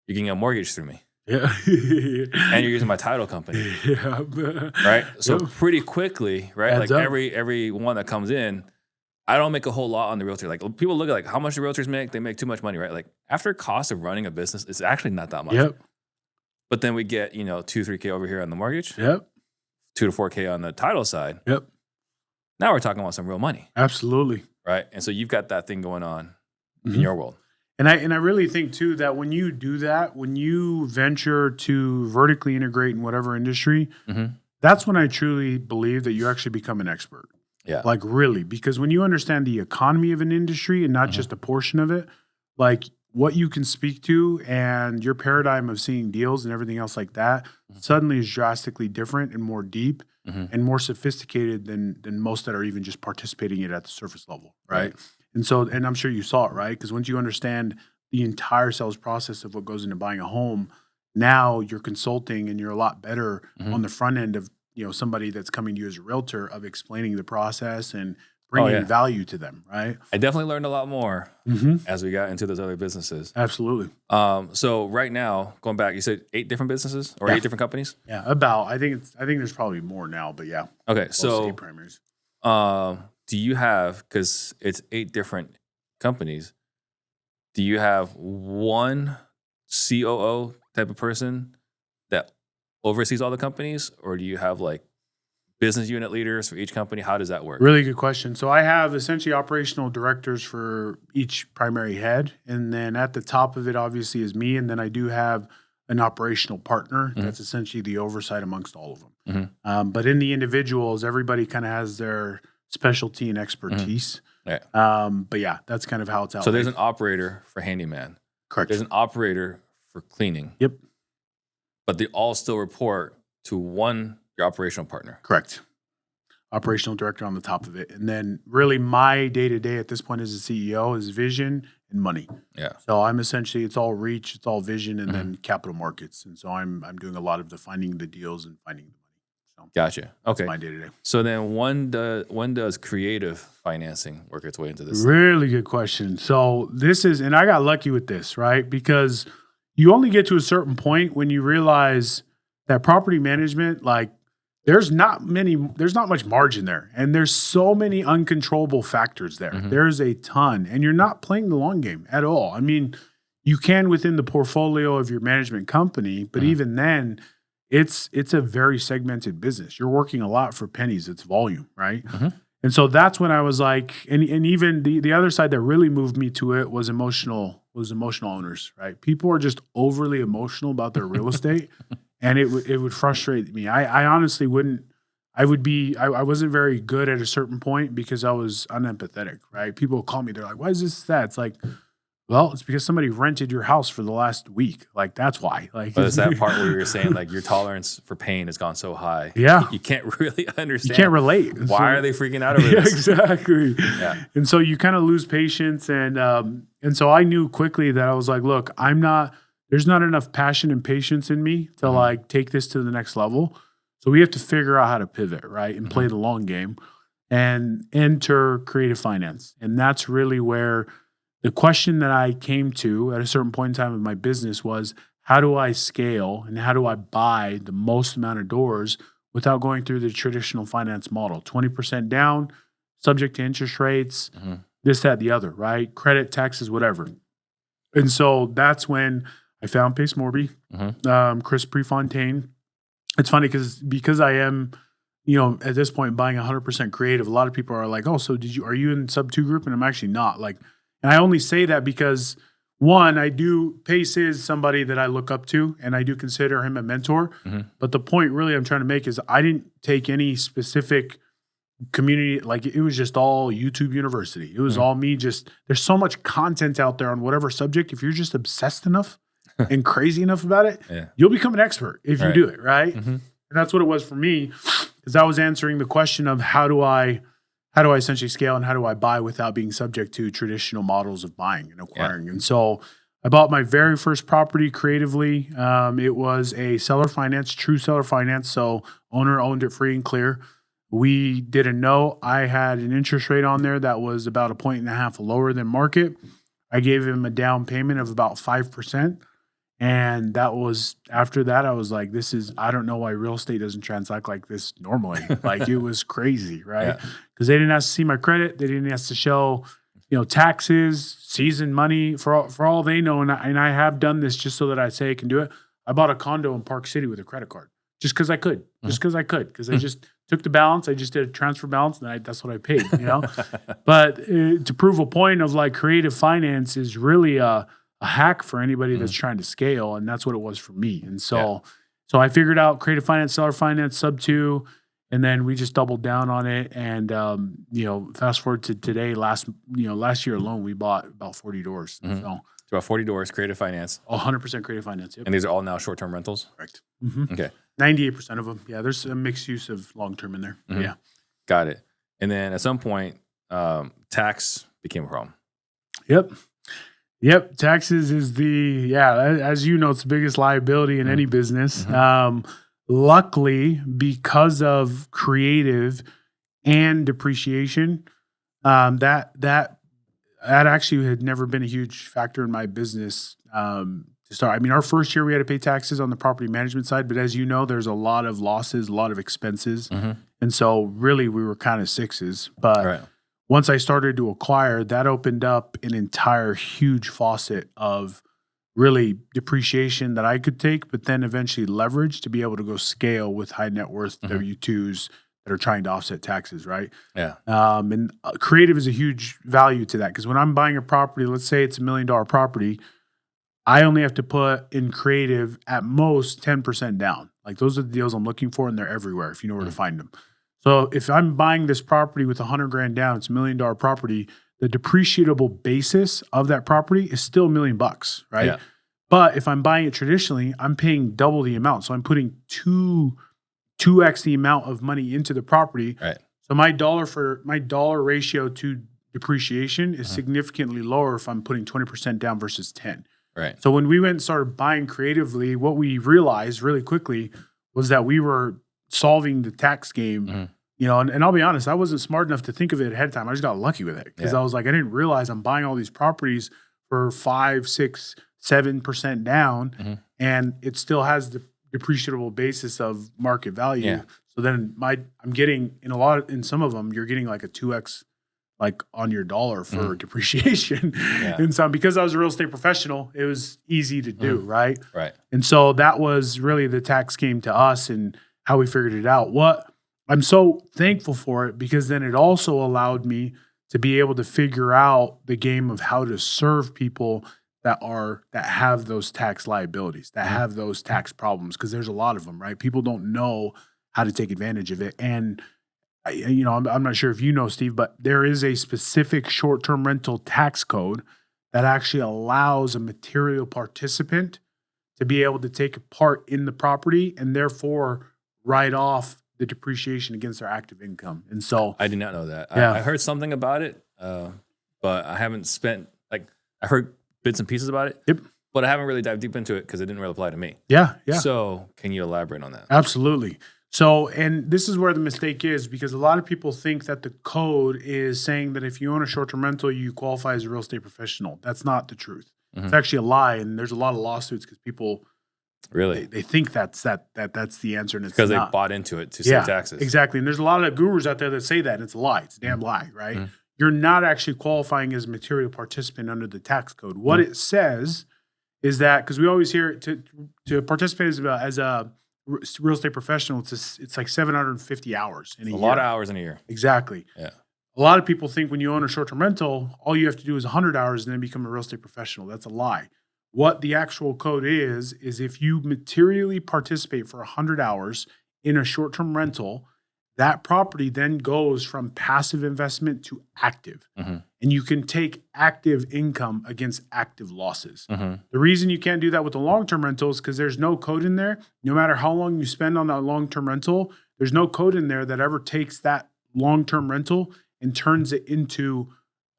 [SPEAKER 2] you're getting a mortgage through me. Yeah. And you're using my title company. Right? So pretty quickly, right?
[SPEAKER 1] Adds
[SPEAKER 2] like
[SPEAKER 1] up.
[SPEAKER 2] every one that comes in, I don't make a whole lot on the realtor. Like, people look at, like, how much the realtors make, they make too much money, right? Like, after cost of running a business, it's actually not that much. But then we get, 2-3K over here on the mortgage. 2 to 4K on the title side. Now we're talking about some real money.
[SPEAKER 1] Absolutely.
[SPEAKER 2] Right? And so you've got that thing going on in your world.
[SPEAKER 1] And I really think too that when you do that, when you venture to vertically integrate in whatever industry, that's when I truly believe that you actually become an expert.
[SPEAKER 2] Yeah.
[SPEAKER 1] Like, really, because when you understand the economy of an industry and not just a portion of it, like, what you can speak to and your paradigm of seeing deals and everything else like that suddenly is drastically different and more deep and more sophisticated than most that are even just participating in it at the surface level, right? And so, and I'm sure you saw it, right? Because once you understand the entire sales process of what goes into buying a home, now you're consulting and you're a lot better on the front end of, somebody that's coming to you as a realtor, of explaining the process and bringing value to them, right?
[SPEAKER 2] I definitely learned a lot more as we got into those other businesses.
[SPEAKER 1] Absolutely.
[SPEAKER 2] So right now, going back, you said 8 different businesses or 8 different companies?
[SPEAKER 1] Yeah, about. I think there's probably more now, but yeah.
[SPEAKER 2] Okay, so
[SPEAKER 1] 8 primaries.
[SPEAKER 2] Do you have, because it's 8 different companies, do you have one COO type of person that oversees all the companies, or do you have, like, business unit leaders for each company? How does that work?
[SPEAKER 1] Really good question. So I have essentially operational directors for each primary head. And then at the top of it, obviously, is me. And then I do have an operational partner. That's essentially the oversight amongst all of them. But in the individuals, everybody kind of has their specialty and expertise. But yeah, that's kind of how it's out.
[SPEAKER 2] So there's an operator for handyman.
[SPEAKER 1] Correct.
[SPEAKER 2] There's an operator for cleaning.
[SPEAKER 1] Yep.
[SPEAKER 2] But they all still report to your operational partner.
[SPEAKER 1] Correct. Operational director on the top of it. And then really my day-to-day at this point as a CEO is vision and money.
[SPEAKER 2] Yeah.
[SPEAKER 1] So I'm essentially, it's all reach, it's all vision, and then capital markets. And so I'm doing a lot of the finding the deals and finding the money. So
[SPEAKER 2] gotcha. Okay.
[SPEAKER 1] That's my day-to-day.
[SPEAKER 2] So then when does creative financing work its way into this?
[SPEAKER 1] Really good question. So this is, and I got lucky with this, right? Because you only get to a certain point when you realize that property management, like, there's not much margin there. And there's so many uncontrollable factors there. There's a ton. And you're not playing the long game at all. I mean, you can within the portfolio of your management company, but even then, it's a very segmented business. You're working a lot for pennies. It's volume, right? And so that's when I was like, and even the other side that really moved me to it was emotional owners, right? People are just overly emotional about their real estate. And it would frustrate me. I honestly wouldn't. I wasn't very good at a certain point because I was unempathetic, right? People would call me. They're like, "Why is this that?" It's like, Well, it's because somebody rented your house for the last week. Like, that's why. Like,
[SPEAKER 2] But it's that part where you're saying like your tolerance for pain has gone so high.
[SPEAKER 1] Yeah.
[SPEAKER 2] You can't really understand.
[SPEAKER 1] You can't relate.
[SPEAKER 2] Why are they freaking out over
[SPEAKER 1] Yeah,
[SPEAKER 2] this?
[SPEAKER 1] exactly.
[SPEAKER 2] Yeah.
[SPEAKER 1] And so you kind of lose patience. And so I knew quickly that I was like, look, there's not enough passion and patience in me to like take this to the next level. So we have to figure out how to pivot, right? And play the long game and enter creative finance. And that's really where the question that I came to at a certain point in time in my business was, how do I scale and how do I buy the most amount of doors without going through the traditional finance model? 20% down, subject to interest rates, this, that, the other, right? Credit, taxes, whatever. And so that's when I found Pace Morby, Chris Prefontaine. It's funny because I am, at this point buying 100% creative. A lot of people are like, "Oh, so are you in sub 2 group?" And I'm actually not. Like, and I only say that because one, Pace is somebody that I look up to, and I do consider him a mentor. But the point really I'm trying to make is I didn't take any specific community. Like, it was just all YouTube University. It was all me. There's so much content out there on whatever subject. If you're just obsessed enough and crazy enough about it, you'll become an expert if you do it, right? And that's what it was for me, because I was answering the question of how do I essentially scale and how do I buy without being subject to traditional models of buying and acquiring. And so I bought my very first property creatively. It was a seller finance, true seller finance. So owner owned it free and clear. We did a note. I had an interest rate on there that was about 1.5 lower than market. I gave him a down payment of about 5%. And that was, after that, I was like, I don't know why real estate doesn't transact like this normally. Like, it was crazy, right? Because they didn't have to see my credit. They didn't have to show, taxes, seasoned money for all they know. And I have done this just so that I say I can do it. I bought a condo in Park City with a credit card just because I could, because I just took the balance. I just did a transfer balance and that's what I paid, But to prove a point of like creative finance is really a hack for anybody that's trying to scale. And that's what it was for me. And so I figured out creative finance, seller finance, sub 2, and then we just doubled down on it. And, fast forward to today, last year alone, we bought about 40 doors. So
[SPEAKER 2] It's about 40 doors, creative finance.
[SPEAKER 1] 100% creative finance. Yep.
[SPEAKER 2] And these are all now short-term rentals?
[SPEAKER 1] Correct.
[SPEAKER 2] Okay.
[SPEAKER 1] 98% of them. Yeah. There's a mixed use of long-term in there. Yeah.
[SPEAKER 2] Got it. And then at some point, tax became a problem.
[SPEAKER 1] Yep. Taxes is as you know, it's the biggest liability in any business. Luckily, because of creative and depreciation, that actually had never been a huge factor in my business to start. I mean, our first year we had to pay taxes on the property management side, but as you know, there's a lot of losses, a lot of expenses. And so really we were kind of sixes. But once I started to acquire, that opened up an entire huge faucet of really depreciation that I could take, but then eventually leverage to be able to go scale with high net worth W-2s that are trying to offset taxes, right?
[SPEAKER 2] Yeah.
[SPEAKER 1] And creative is a huge value to that, because when I'm buying a property, let's say it's $1 million property, I only have to put in creative at most 10% down. Like, those are the deals I'm looking for, and they're everywhere if you know where to find them. So if I'm buying this property with $100,000 down, it's $1 million property, the depreciable basis of that property is still $1 million, right?
[SPEAKER 2] Yeah.
[SPEAKER 1] But if I'm buying it traditionally, I'm paying double the amount. So I'm putting 2x the amount of money into the property.
[SPEAKER 2] Right.
[SPEAKER 1] So my dollar ratio to depreciation is significantly lower if I'm putting 20% down versus 10.
[SPEAKER 2] Right.
[SPEAKER 1] So when we went and started buying creatively, what we realized really quickly was that we were solving the tax game. And I'll be honest, I wasn't smart enough to think of it ahead of time. I just got lucky with it, because I was like, I didn't realize I'm buying all these properties for 5, 6, 7% down, and it still has the depreciable basis of market value.
[SPEAKER 2] Yeah.
[SPEAKER 1] So then I'm getting in some of them, you're getting like a 2x like on your dollar for depreciation. And so because I was a real estate professional, it was easy to do, right?
[SPEAKER 2] Right.
[SPEAKER 1] And so that was really the tax game to us and how we figured it out. I'm so thankful for it, because then it also allowed me to be able to figure out the game of how to serve people that have those tax liabilities, that have those tax problems, because there's a lot of them, right? People don't know how to take advantage of it. And I'm not sure if you know, Steve, but there is a specific short-term rental tax code that actually allows a material participant to be able to take a part in the property and therefore write off the depreciation against their active income. And so
[SPEAKER 2] I did not know that.
[SPEAKER 1] Yeah.
[SPEAKER 2] I heard something about it, but I haven't spent, like, I heard bits and pieces about it.
[SPEAKER 1] Yep.
[SPEAKER 2] But I haven't really dived deep into it because it didn't really apply to me.
[SPEAKER 1] Yeah.
[SPEAKER 2] So can you elaborate on that?
[SPEAKER 1] Absolutely. So, and this is where the mistake is, because a lot of people think that the code is saying that if you own a short-term rental, you qualify as a real estate professional. That's not the truth.
[SPEAKER 2] Mm-hmm.
[SPEAKER 1] It's actually a lie, and there's a lot of lawsuits because people
[SPEAKER 2] Really?
[SPEAKER 1] they think that's the answer, and it's
[SPEAKER 2] Because they
[SPEAKER 1] not.
[SPEAKER 2] bought into it to save taxes.
[SPEAKER 1] Exactly. And there's a lot of gurus out there that say that, and it's a lie. It's a damn lie, right?
[SPEAKER 2] Mm-hmm.
[SPEAKER 1] You're not actually qualifying as a material participant under the tax code. What it says is that, because we always hear to participate as a real estate professional, it's like 750 hours in a year.
[SPEAKER 2] A lot of hours in a year.
[SPEAKER 1] Exactly.
[SPEAKER 2] Yeah.
[SPEAKER 1] A lot of people think when you own a short-term rental, all you have to do is 100 hours and then become a real estate professional. That's a lie. What the actual code is if you materially participate for 100 hours in a short-term rental, that property then goes from passive investment to active.
[SPEAKER 2] Mm-hmm.
[SPEAKER 1] And you can take active income against active losses.
[SPEAKER 2] Mm-hmm.
[SPEAKER 1] The reason you can't do that with the long-term rental is because there's no code in there. No matter how long you spend on that long-term rental, there's no code in there that ever takes that long-term rental and turns it into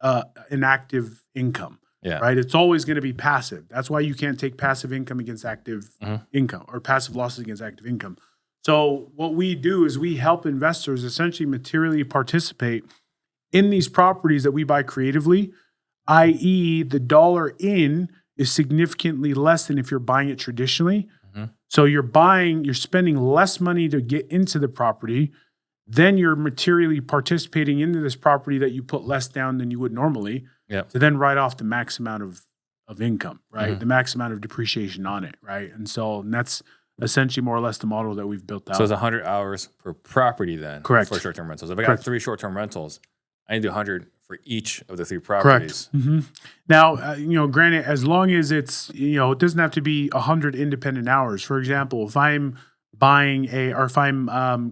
[SPEAKER 1] an active income.
[SPEAKER 2] Yeah.
[SPEAKER 1] Right? It's always going to be passive. That's why you can't take passive income against active income, or passive losses against active income. So what we do is we help investors essentially materially participate in these properties that we buy creatively, i.e. the dollar in is significantly less than if you're buying it traditionally. Mm-hmm. So you're spending less money to get into the property, then you're materially participating into this property that you put less down than you would normally.
[SPEAKER 2] Yep.
[SPEAKER 1] To then write off the max amount of income, right?
[SPEAKER 2] Mm-hmm.
[SPEAKER 1] The max amount of depreciation on it, right? And that's essentially more or less the model that we've built out.
[SPEAKER 2] So it's 100 hours per property then.
[SPEAKER 1] Correct.
[SPEAKER 2] For short-term rentals. If I got
[SPEAKER 1] Correct.
[SPEAKER 2] 3 short-term rentals, I need to do 100 for each of the 3 properties.
[SPEAKER 1] Correct. Mm-hmm. Now, granted, as long as it's, it doesn't have to be 100 independent hours. For example, if I'm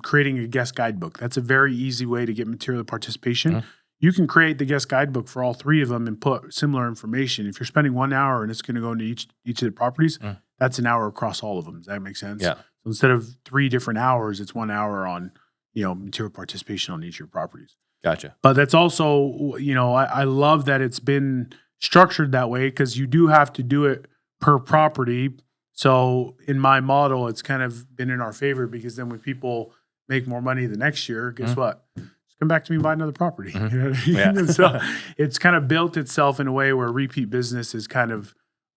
[SPEAKER 1] creating a guest guidebook, that's a very easy way to get material participation. Mm-hmm. You can create the guest guidebook for all 3 of them and put similar information. If you're spending 1 hour and it's going to go into each of the properties, that's an hour across all of them. Does that make sense?
[SPEAKER 2] Yeah.
[SPEAKER 1] So instead of 3 different hours, it's 1 hour on, material participation on each of your properties.
[SPEAKER 2] Gotcha.
[SPEAKER 1] But that's also, I love that it's been structured that way, because you do have to do it per property. So in my model, it's kind of been in our favor, because then when people make more money the next year, guess what? Come back to me and buy another property.
[SPEAKER 2] Mm-hmm.
[SPEAKER 1] You know what I mean?
[SPEAKER 2] Yeah.
[SPEAKER 1] And so it's kind of built itself in a way where repeat business is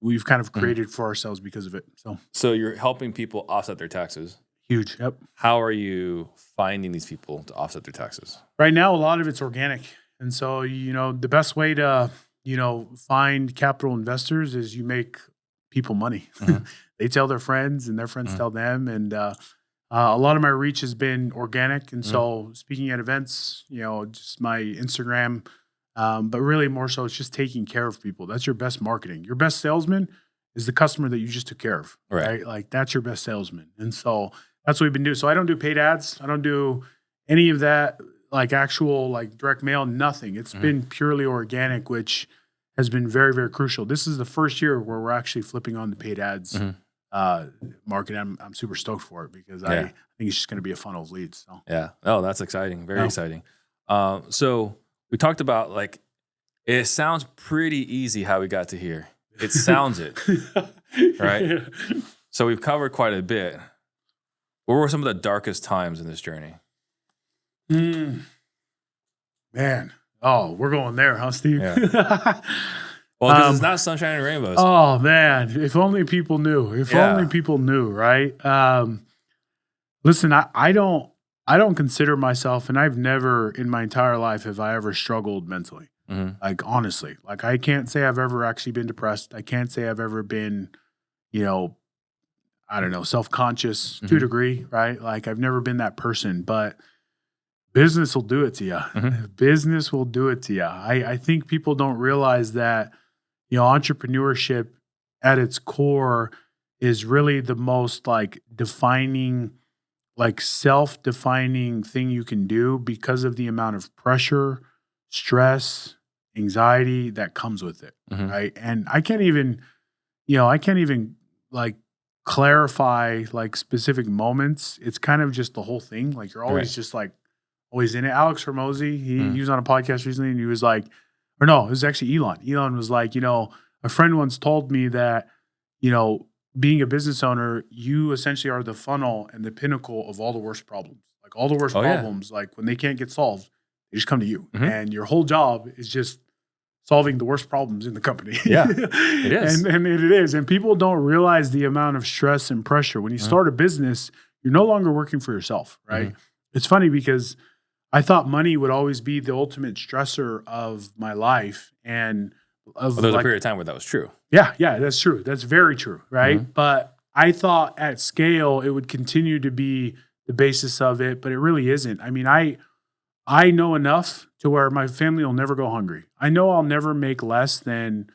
[SPEAKER 1] we've kind of created for ourselves because of it.
[SPEAKER 2] So you're helping people offset their taxes.
[SPEAKER 1] Huge. Yep.
[SPEAKER 2] How are you finding these people to offset their taxes?
[SPEAKER 1] Right now, a lot of it's organic. And so, the best way to, find capital investors is you make people money. Mm-hmm. They tell their friends and their friends tell them. And, a lot of my reach has been organic. And so speaking at events, just my Instagram, but really more so it's just taking care of people. That's your best marketing. Your best salesman is the customer that you just took care of, right? Like that's your best salesman. And so that's what we've been doing. So I don't do paid ads. I don't do any of that, like actual, like direct mail, nothing. It's been purely organic, which has been very, very crucial. This is the first year where we're actually flipping on the paid ads. Market. I'm super stoked for it, because I think it's just going to be a funnel of leads. So.
[SPEAKER 2] Yeah. Oh, that's exciting. Very exciting. So we talked about, like, it sounds pretty easy how we got to here. It sounds it, right? So we've covered quite a bit. What were some of the darkest times in this journey?
[SPEAKER 1] Man. Oh, we're going there, huh, Steve?
[SPEAKER 2] Yeah. Well, because it's not sunshine and rainbows.
[SPEAKER 1] Oh, man. If only people knew. Only people knew, right? Listen, I don't consider myself, and I've never in my entire life have I ever struggled mentally. Mm-hmm. Like, honestly. Like, I can't say I've ever actually been depressed. I can't say I've ever been, self-conscious to a degree, right? Like, I've never been that person, but business will do it to you. Mm-hmm. Business will do it to you. I think people don't realize that, entrepreneurship at its core is really the most defining, self-defining thing you can do, because of the amount of pressure, stress, anxiety that comes with it,
[SPEAKER 2] Mhm.
[SPEAKER 1] right? And I can't even like clarify like specific moments. It's kind of just the whole thing. Like you're always
[SPEAKER 2] Right.
[SPEAKER 1] just like always in it. Alex Hormozy, he
[SPEAKER 2] Mm.
[SPEAKER 1] was on a podcast recently and he was like, or no, it was actually Elon. Elon was like, a friend once told me that, being a business owner, you essentially are the funnel and the pinnacle of all the worst problems. Like all the worst
[SPEAKER 2] Oh, yeah.
[SPEAKER 1] problems, like when they can't get solved, they just come to you.
[SPEAKER 2] Mhm.
[SPEAKER 1] And your whole job is just solving the worst problems in the company.
[SPEAKER 2] Yeah, it is.
[SPEAKER 1] and it is. And people don't realize the amount of stress and pressure. When you start a business, you're no longer working for yourself, right? It's funny because I thought money would always be the ultimate stressor of my life. And of
[SPEAKER 2] Well, there was a
[SPEAKER 1] like,
[SPEAKER 2] period of time where that was true.
[SPEAKER 1] yeah, that's true. That's very true, right? But I thought at scale it would continue to be the basis of it, but it really isn't. I mean, I know enough to where my family will never go hungry. I know I'll never make less than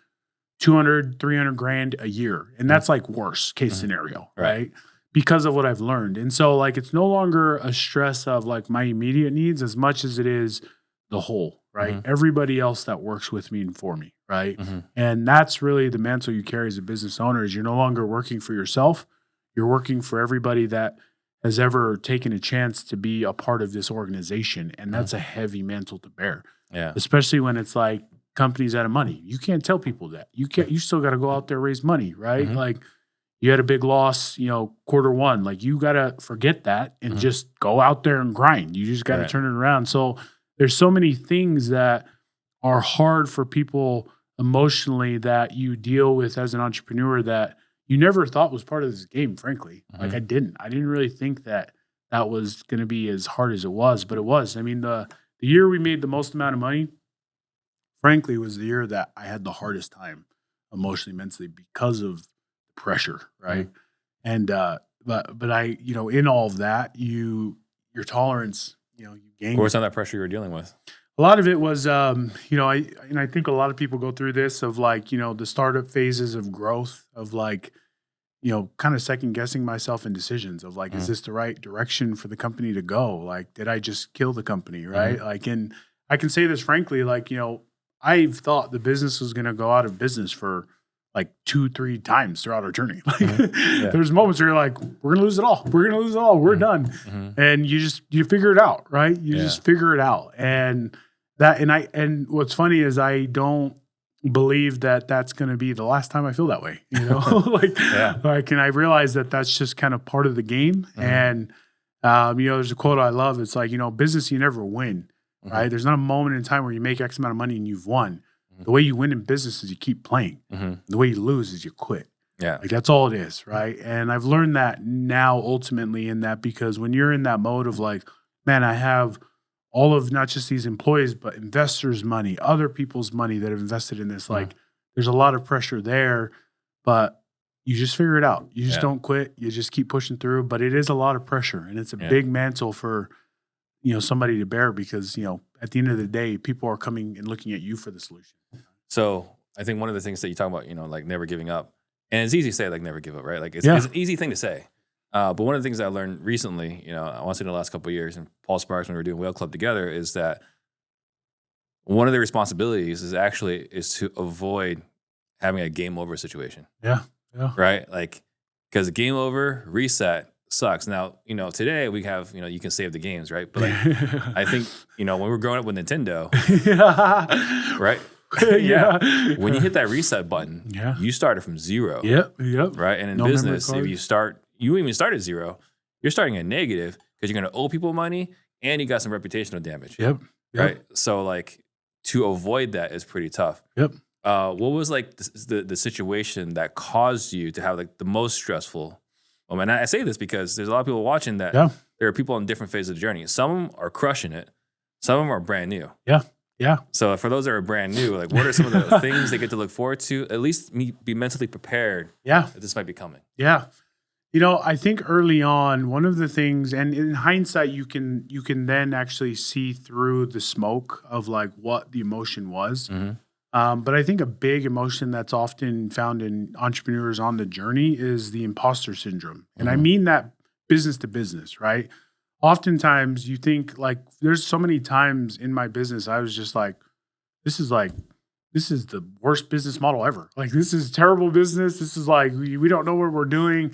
[SPEAKER 1] 200, 300 grand a year. And that's like worst case scenario, right? Because of what I've learned. And so like, it's no longer a stress of like my immediate needs as much as it is the whole, right? Everybody else that works with me and for me, right? And that's really the mantle you carry as a business owner is you're no longer working for yourself. You're working for everybody that has ever taken a chance to be a part of this organization. And that's a heavy mantle to bear.
[SPEAKER 2] Yeah.
[SPEAKER 1] Especially when it's like companies out of money. You can't tell people that. You still got to go out there, raise money, right? Like you had a big loss, quarter one. Like you got to forget that and just go out there and grind. You just got to turn it around. So there's so many things that are hard for people emotionally that you deal with as an entrepreneur that you never thought was part of this game, frankly. Like I didn't really think that was going to be as hard as it was, but it was. I mean, the year we made the most amount of money, frankly, was the year that I had the hardest time emotionally, mentally because of the pressure, right? And but I, in all of that, your tolerance, you gain.
[SPEAKER 2] What was some of that pressure you were dealing with?
[SPEAKER 1] A lot of it was, I think a lot of people go through this of like, the startup phases of growth of like, kind of second guessing myself in decisions of like, is this the right direction for the company to go? Like, did I just kill the company? Right. Like, and I can say this frankly, like, I've thought the business was going to go out of business for like 2-3 times throughout our journey. Like there's moments where you're like, we're going to lose it all. We're going to lose it all. We're done. And you figure it out, right? You just figure it out. And what's funny is I don't believe that that's going to be the last time I feel that way, like, and I realize that that's just kind of part of the game. And, there's a quote I love. It's like, business, you never win, right? There's not a moment in time where you make X amount of money and you've won. The way you win in business is you keep playing. The way you lose is you quit.
[SPEAKER 2] Yeah.
[SPEAKER 1] Like that's all it is, right? And I've learned that now ultimately in that because when you're in that mode of like, man, I have all of not just these employees, but investors' money, other people's money that have invested in this, like there's a lot of pressure there, but you just figure it out. You just don't quit. You just keep pushing through, but it is a lot of pressure and it's a big mantle for, somebody to bear because, at the end of the day, people are coming and looking at you for the solution.
[SPEAKER 2] So I think one of the things that you talk about, like never giving up, and it's easy to say like never give up, right? Like it's an easy thing to say. But one of the things that I learned recently, I want to say in the last couple of years, and Paul Sparks, when we were doing Whale Club together, is that one of the responsibilities is to avoid having a game over situation.
[SPEAKER 1] Yeah.
[SPEAKER 2] Right? Like, because game over, reset sucks. Now, today we have, you can save the games, right? But like, I think, when we were growing up with Nintendo, right? When you hit that reset button, you started from zero.
[SPEAKER 1] Yep.
[SPEAKER 2] Right? And in business, if you even start at zero, you're starting at negative because you're going to owe people money and you got some reputational damage.
[SPEAKER 1] Yep.
[SPEAKER 2] Right? So like to avoid that is pretty tough.
[SPEAKER 1] Yep.
[SPEAKER 2] What was like the situation that caused you to have like the most stressful moment? And I say this because there's a lot of people watching that there are people in different phases of the journey. Some of them are crushing it. Some of them are brand new.
[SPEAKER 1] Yeah.
[SPEAKER 2] So for those that are brand new, like what are some of the things they get to look forward to? At least be mentally prepared that this might be coming.
[SPEAKER 1] Yeah. I think early on, one of the things, and in hindsight, you can then actually see through the smoke of like what the emotion was. But I think a big emotion that's often found in entrepreneurs on the journey is the imposter syndrome. And I mean that business to business, right? Oftentimes you think like there's so many times in my business, I was just like, this is like this is the worst business model ever. Like, this is terrible business. This is like, we don't know what we're doing.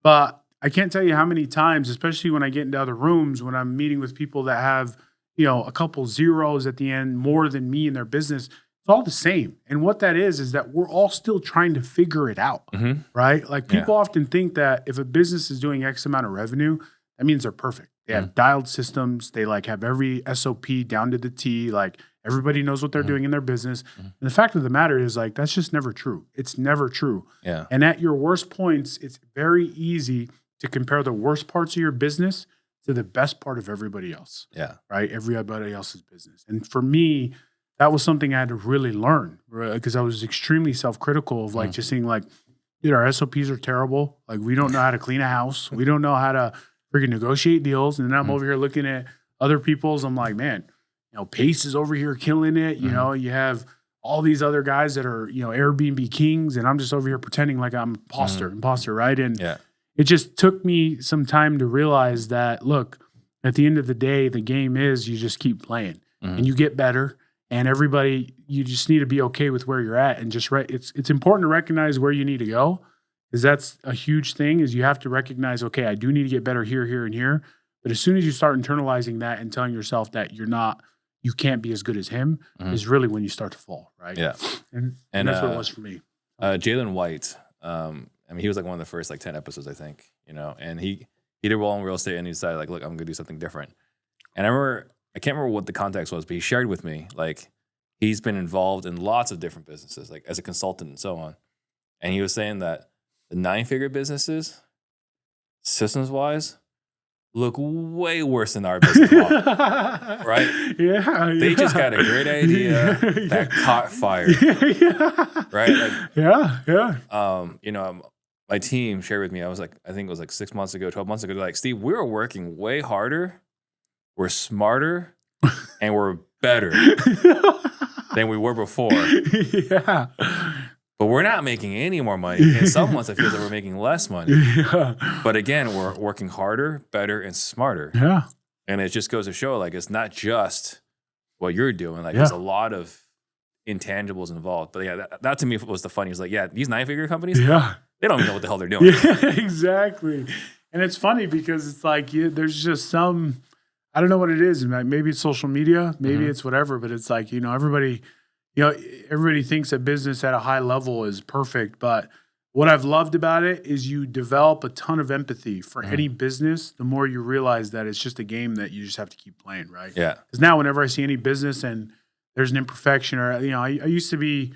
[SPEAKER 1] But I can't tell you how many times, especially when I get into other rooms, when I'm meeting with people that have, a couple zeros at the end, more than me in their business, it's all the same. And what that is that we're all still trying to figure it out, right? Like, people often think that if a business is doing X amount of revenue, that means they're perfect. They have dialed systems. They like have every SOP down to the T. Like, everybody knows what they're doing in their business. And the fact of the matter is, like, that's just never true. It's never true.
[SPEAKER 2] Yeah.
[SPEAKER 1] And at your worst points, it's very easy to compare the worst parts of your business to the best part of everybody else.
[SPEAKER 2] Yeah.
[SPEAKER 1] Right? Everybody else's business. And for me, that was something I had to really learn, because I was extremely self-critical of like just saying like, dude, our SOPs are terrible. Like, we don't know how to clean a house. We don't know how to freaking negotiate deals. And then I'm over here looking at other people's. I'm like, man, Pace is over here killing it. You know, you have all these other guys that are, Airbnb kings. And I'm just over here pretending like I'm imposter, right? And it just took me some time to realize that, look, at the end of the day, the game is you just keep playing and you get better. And everybody, you just need to be okay with where you're at and just it's important to recognize where you need to go, because that's a huge thing. Is you have to recognize, okay, I do need to get better here, here, and here. But as soon as you start internalizing that and telling yourself that you can't be as good as him, is really when you start to fall, right?
[SPEAKER 2] Yeah.
[SPEAKER 1] And that's what it was for me.
[SPEAKER 2] Jalen White, he was like one of the first like 10 episodes, I think, and he did well in real estate, and he decided like, look, I'm gonna do something different. And I can't remember what the context was, but he shared with me, like, he's been involved in lots of different businesses, like as a consultant and so on. And he was saying that the 9-figure businesses, systems-wise, look way worse than our business model, right?
[SPEAKER 1] Yeah.
[SPEAKER 2] They just got a great idea that caught fire, right? My team shared with me, I think it was like 6 months ago, 12 months ago, they're like, Steve, we're working way harder, we're smarter, and we're better than we were before.
[SPEAKER 1] Yeah.
[SPEAKER 2] But we're not making any more money. In some months, it feels like we're making less money.
[SPEAKER 1] Yeah.
[SPEAKER 2] But again, we're working harder, better, and smarter.
[SPEAKER 1] Yeah.
[SPEAKER 2] And it just goes to show, like, it's not just what you're doing. Like, there's a lot of intangibles involved. But yeah, that to me was the funniest. Like, yeah, these 9-figure companies, they don't even know what the hell they're doing.
[SPEAKER 1] Yeah, exactly. And it's funny because it's like, there's just some, I don't know what it is. Maybe it's social media, maybe it's whatever, but it's like, everybody thinks that business at a high level is perfect. But what I've loved about it is you develop a ton of empathy for any business. The more you realize that it's just a game that you just have to keep playing, right?
[SPEAKER 2] Yeah.
[SPEAKER 1] Because now whenever I see any business and there's an imperfection, or, I used to be,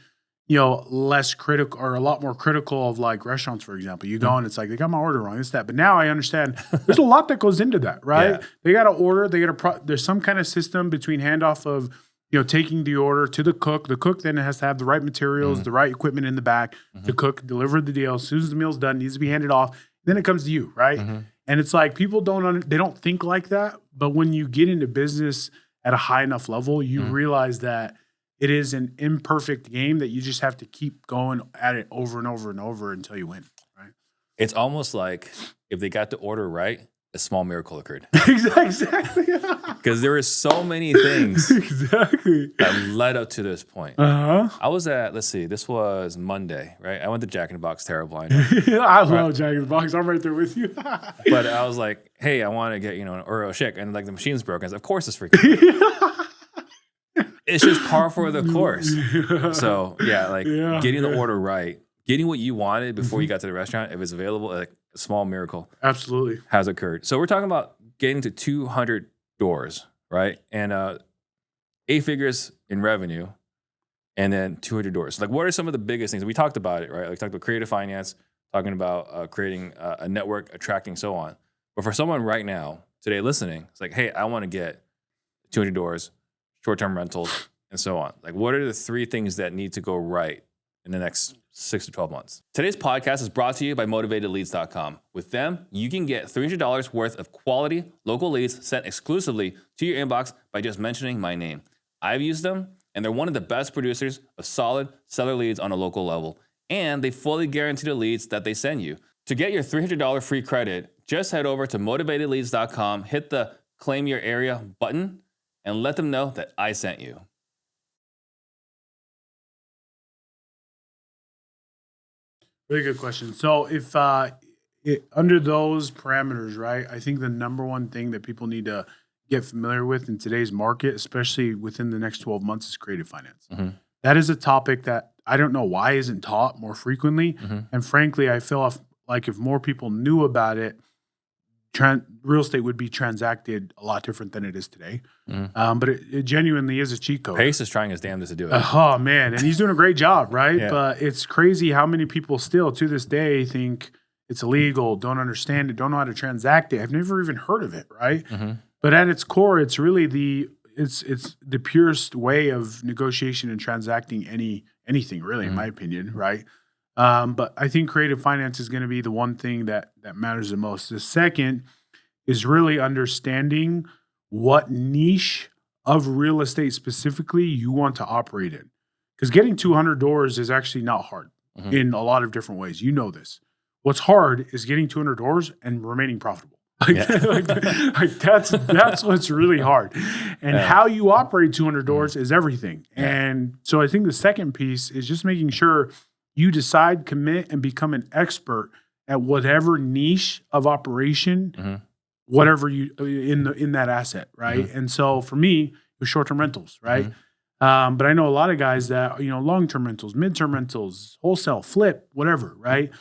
[SPEAKER 1] less critical, or a lot more critical of like restaurants, for example. You go and it's like, they got my order wrong, it's that. But now I understand there's a lot that goes into that, right?
[SPEAKER 2] Yeah.
[SPEAKER 1] They got to order, there's some kind of system between handoff of, taking the order to the cook. The cook then has to have the right materials, the right equipment in the back to cook, deliver the deal. As soon as the meal's done, it needs to be handed off. Then it comes to you, right? And it's like, people they don't think like that. But when you get into business at a high enough level, you realize that it is an imperfect game that you just have to keep going at it over and over and over until you win, right?
[SPEAKER 2] It's almost like if they got the order right, a small miracle occurred.
[SPEAKER 1] Exactly.
[SPEAKER 2] Because there were so many things that led up to this point. I was at, this was Monday, right? I went to Jack in the Box, terrible, I know.
[SPEAKER 1] I love Jack in the Box. I'm right there with you.
[SPEAKER 2] But I was like, hey, I want to get, an Oreo shake. And like the machine's broken. I was like, of course it's freaking It's just par for the course. So getting the order right, getting what you wanted before you got to the restaurant, if it's available, like a small miracle
[SPEAKER 1] absolutely
[SPEAKER 2] has occurred. So we're talking about getting to 200 doors, right? And 8 figures in revenue, and then 200 doors. Like, what are some of the biggest things? We talked about it, right? Like, we talked about creative finance, talking about creating a network, attracting, so on. But for someone right now, today listening, it's like, hey, I want to get 200 doors, short-term rentals, and so on. Like, what are the 3 things that need to go right in the next 6 to 12 months? Today's podcast is brought to you by motivatedleads.com. With them, you can get $300 worth of quality local leads sent exclusively to your inbox by just mentioning my name. I've used them, and they're one of the best producers of solid seller leads on a local level. And they fully guarantee the leads that they send you. To get your $300 free credit, just head over to motivatedleads.com, hit the Claim Your Area button, and let them know that I sent you.
[SPEAKER 1] Really good question. So if under those parameters, right, I think the number one thing that people need to get familiar with in today's market, especially within the next 12 months, is creative finance. That is a topic that I don't know why isn't taught more frequently. And frankly, I feel like if more people knew about it, real estate would be transacted a lot different than it is today. But it genuinely is a cheat code.
[SPEAKER 2] Pace is trying his damnedest to do it.
[SPEAKER 1] Oh, man. And he's doing a great job, right?
[SPEAKER 2] Yeah.
[SPEAKER 1] But it's crazy how many people still to this day think it's illegal, don't understand it, don't know how to transact it. I've never even heard of it, right? But at its core, it's really it's the purest way of negotiation and transacting anything, really, in my opinion, right? But I think creative finance is going to be the one thing that matters the most. The second is really understanding what niche of real estate specifically you want to operate in. Because getting 200 doors is actually not hard in a lot of different ways. You know this. What's hard is getting 200 doors and remaining profitable. That's what's really hard. And how you operate 200 doors is everything. And so I think the second piece is just making sure you decide, commit, and become an expert at whatever niche of operation, whatever you in that asset, right? And so for me, it was short-term rentals, right? But I know a lot of guys that long-term rentals, mid-term rentals, wholesale, flip, whatever, right?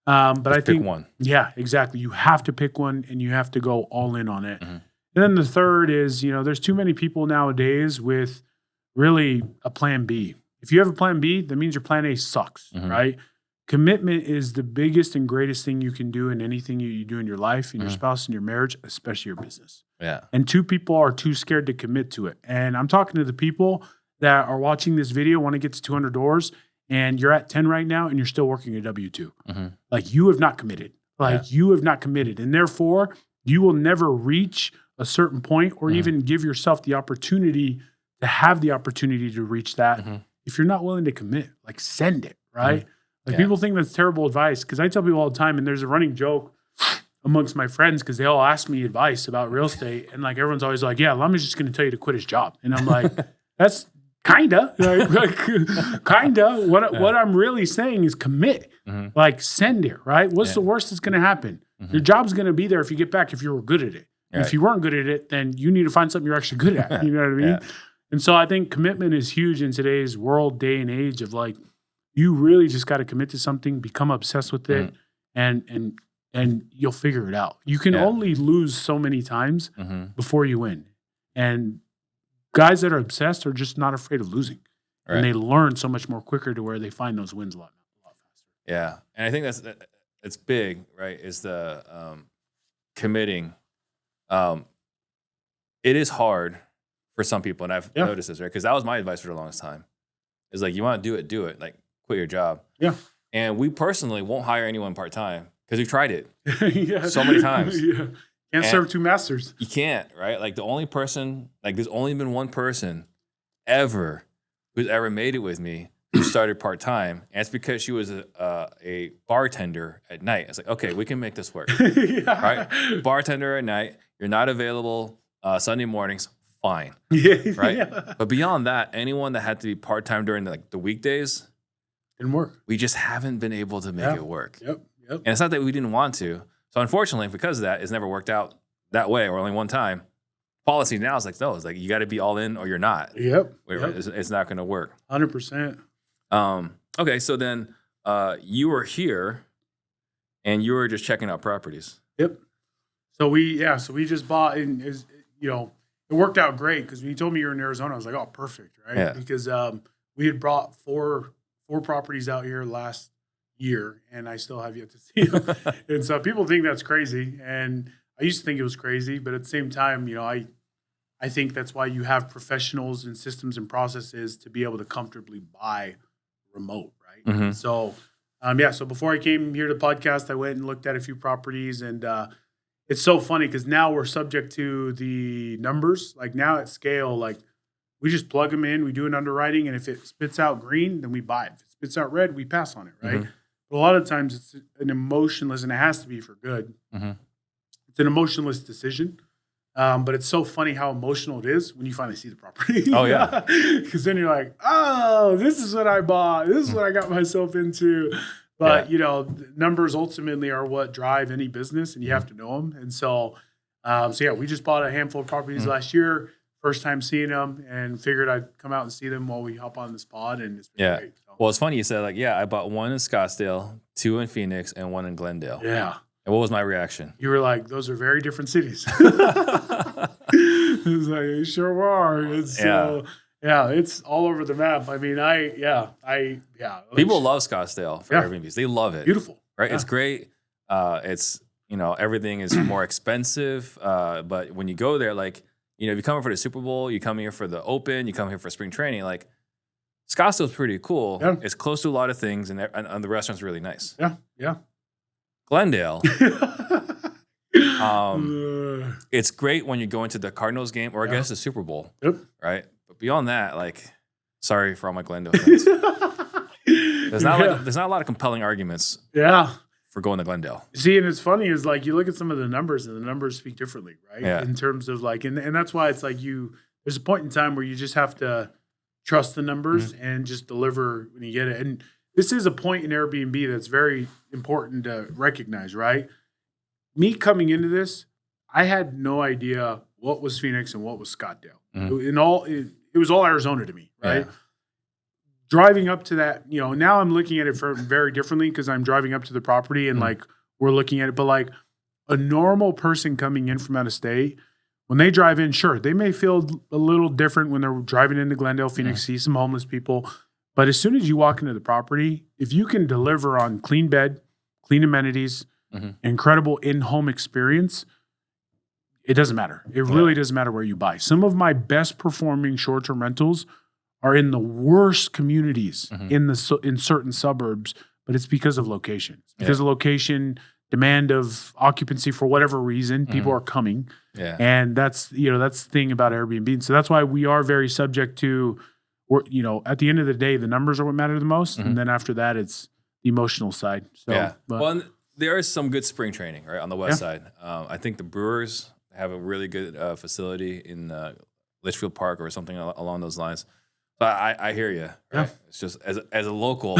[SPEAKER 1] But I think
[SPEAKER 2] pick one.
[SPEAKER 1] Yeah, exactly. You have to pick one, and you have to go all in on it. And then the third is, there's too many people nowadays with really a plan B. If you have a plan B, that means your plan A sucks, right? Commitment is the biggest and greatest thing you can do in anything you do in your life, in your spouse, in your marriage, especially your business.
[SPEAKER 2] Yeah.
[SPEAKER 1] And two people are too scared to commit to it. And I'm talking to the people that are watching this video, want to get to 200 doors, and you're at 10 right now, and you're still working a W-2. Like, you have not committed. You have not committed. And therefore, you will never reach a certain point or even give yourself the opportunity to have the opportunity to reach that. If you're not willing to commit, send it, right? People think that's terrible advice, because I tell people all the time, and there's a running joke amongst my friends, because they all ask me advice about real estate, and everyone's always like, yeah, Lami's just going to tell you to quit his job. And I'm like, that's kinda, kinda. What I'm really saying is commit, send it, right? What's the worst that's going to happen? Your job's going to be there if you get back, if you were good at it. And if you weren't good at it, then you need to find something you're actually good at. You know what I mean? And so I think commitment is huge in today's world, day and age of you really just got to commit to something, become obsessed with it, and you'll figure it out. You can only lose so many times before you win. And guys that are obsessed are just not afraid of losing. And they learn so much more quicker to where they find those wins a lot faster.
[SPEAKER 2] Yeah. And I think it's big, right? Is the committing. It is hard for some people, and I've noticed this, right? Because that was my advice for the longest time. Is you want to do it. Quit your job. Yeah. And we personally won't hire anyone part-time because we've tried it so many times.
[SPEAKER 1] Can't serve two masters.
[SPEAKER 2] You can't, right? The only person, there's only been one person ever who's ever made it with me who started part-time. And it's because she was a bartender at night. It's okay, we can make this work. Right? Bartender at night. You're not available Sunday mornings. Fine. Right? But beyond that, anyone that had to be part-time during the weekdays
[SPEAKER 1] didn't work.
[SPEAKER 2] We just haven't been able to make it work.
[SPEAKER 1] Yep.
[SPEAKER 2] And it's not that we didn't want to. So unfortunately, because of that, it's never worked out that way, or only one time. Policy now is no, it's you got to be all in or you're not. It's not going to work.
[SPEAKER 1] 100%.
[SPEAKER 2] Okay, so then you were here and you were just checking out properties.
[SPEAKER 1] Yep. So we just bought, and it worked out great, because when you told me you were in Arizona, I was like, oh, perfect, right?
[SPEAKER 2] Yeah.
[SPEAKER 1] Because we had brought four properties out here last year, and I still have yet to see them. And so people think that's crazy, and I used to think it was crazy, but at the same time, I think that's why you have professionals and systems and processes to be able to comfortably buy remote, right? And so, so before I came here to the podcast, I went and looked at a few properties, and it's so funny because now we're subject to the numbers. Now at scale, we just plug them in, we do an underwriting, and if it spits out green, then we buy it. If it spits out red, we pass on it, right? But a lot of times it's an emotionless, and it has to be for good. It's an emotionless decision. But it's so funny how emotional it is when you finally see the property.
[SPEAKER 2] Oh, yeah.
[SPEAKER 1] Because then you're like, oh, this is what I bought. This is what I got myself into. But, numbers ultimately are what drive any business, and you have to know them. And so, we just bought a handful of properties last year. First time seeing them, and figured I'd come out and see them while we hop on this pod, and it's been great. So.
[SPEAKER 2] Well, it's funny you said I bought one in Scottsdale, 2 in Phoenix, and 1 in Glendale.
[SPEAKER 1] Yeah.
[SPEAKER 2] And what was my reaction?
[SPEAKER 1] You were like, those are very different cities. It was like, they sure are. It's it's all over the map. I mean,
[SPEAKER 2] People love Scottsdale for Airbnbs. They love it.
[SPEAKER 1] Beautiful.
[SPEAKER 2] Right?
[SPEAKER 1] Yeah.
[SPEAKER 2] It's great. It's, everything is more expensive. But when you go there, if you come here for the Super Bowl, you come here for the Open, you come here for spring training, Scottsdale's pretty cool.
[SPEAKER 1] Yeah.
[SPEAKER 2] It's close to a lot of things, and the restaurant's really nice.
[SPEAKER 1] Yeah, yeah.
[SPEAKER 2] Glendale, it's great when you go into the Cardinals game, or I guess the Super Bowl.
[SPEAKER 1] Yep.
[SPEAKER 2] Right? But beyond that, sorry for all my Glendale fans. There's not a lot of compelling arguments.
[SPEAKER 1] Yeah.
[SPEAKER 2] For going to Glendale.
[SPEAKER 1] See, and it's funny is you look at some of the numbers, and the numbers speak differently, right?
[SPEAKER 2] Yeah.
[SPEAKER 1] In terms of and that's why it's there's a point in time where you just have to trust the numbers and just deliver when you get it. And this is a point in Airbnb that's very important to recognize, right? Me coming into this, I had no idea what was Phoenix and what was Scottsdale. It was all Arizona to me, right? Yeah. Driving up to that, now I'm looking at it very differently because I'm driving up to the property and we're looking at it. But a normal person coming in from out of state, when they drive in, sure, they may feel a little different when they're driving into Glendale, Phoenix, see some homeless people. But as soon as you walk into the property, if you can deliver on clean bed, clean amenities, incredible in-home experience, it doesn't matter. It really doesn't matter where you buy. Some of my best performing short-term rentals are in the worst communities in certain suburbs, but it's because of location. It's because of location, demand of occupancy for whatever reason, people are coming.
[SPEAKER 2] Yeah.
[SPEAKER 1] And that's the thing about Airbnb. And so that's why we are very subject to, at the end of the day, the numbers are what matter the most. And then after that, it's the emotional side. So,
[SPEAKER 2] well, there is some good spring training, right, on the west side. I think the Brewers have a really good facility in Litchfield Park or something along those lines. But I hear you. Right?
[SPEAKER 1] Yeah.
[SPEAKER 2] It's just as a local.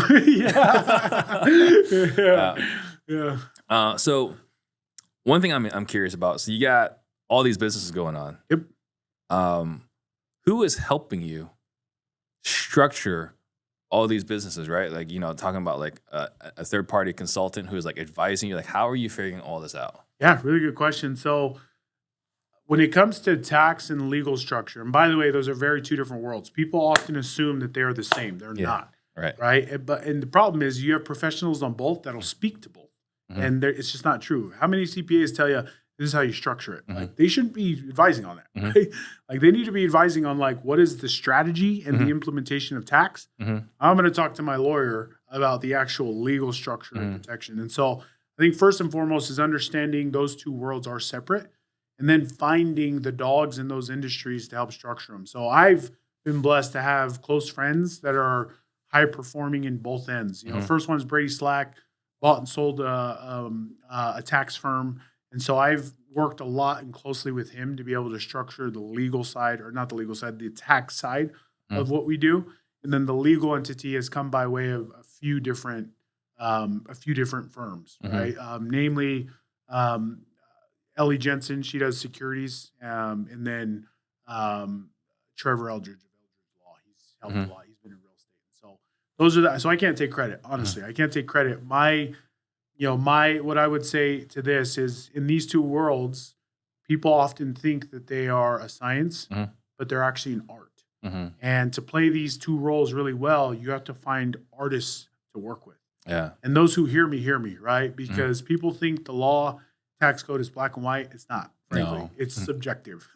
[SPEAKER 2] So one thing I'm curious about. So you got all these businesses going on.
[SPEAKER 1] Yep.
[SPEAKER 2] Who is helping you structure all these businesses? Right. Talking about a third party consultant who is advising you. How are you figuring all this out?
[SPEAKER 1] Yeah, really good question. So when it comes to tax and legal structure, and by the way, those are two different worlds. People often assume that they're the same. They're not. Right. And the problem is you have professionals on both that'll speak to both. And it's just not true. How many CPAs tell you this is how you structure it? They shouldn't be advising on that. Right? They need to be advising on what is the strategy and the implementation of tax. I'm going to talk to my lawyer about the actual legal structure and protection. And so I think first and foremost is understanding those two worlds are separate. And then finding the dogs in those industries to help structure them. So I've been blessed to have close friends that are high performing in both ends. First one's Brady Slack, bought and sold a tax firm. And so I've worked a lot and closely with him to be able to structure the legal side, or not the legal side, the tax side of what we do. And then the legal entity has come by way of a few different firms, right? Namely, Ellie Jensen, she does securities, and then Trevor Eldridge of Eldridge Law. He's helped a lot. He's been in real estate. So those are so I can't take credit, honestly. I can't take credit. What I would say to this is in these two worlds, people often think that they are a science, but they're actually an art. And to play these two roles really well, you have to find artists to work with.
[SPEAKER 2] Yeah.
[SPEAKER 1] And those who hear me, right? Because people think the law tax code is black and white. It's not, frankly. No. It's subjective.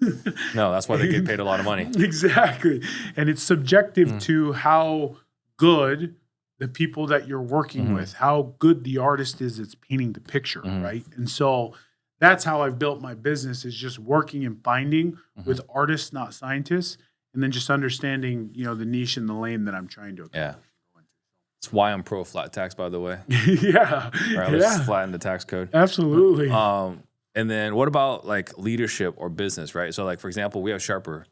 [SPEAKER 2] No, that's why they get paid a lot of money.
[SPEAKER 1] Exactly. And it's subjective to how good the people that you're working with, how good the artist is that's painting the picture, right? And so that's how I've built my business, is just working and finding with artists, not scientists, and then just understanding, the niche and the lane that I'm trying to accomplish.
[SPEAKER 2] Yeah. That's why I'm pro flat tax, by the way.
[SPEAKER 1] Yeah.
[SPEAKER 2] Right, let's flatten the tax code.
[SPEAKER 1] Absolutely.
[SPEAKER 2] And then what about leadership or business, right? So for example, we have Sharper.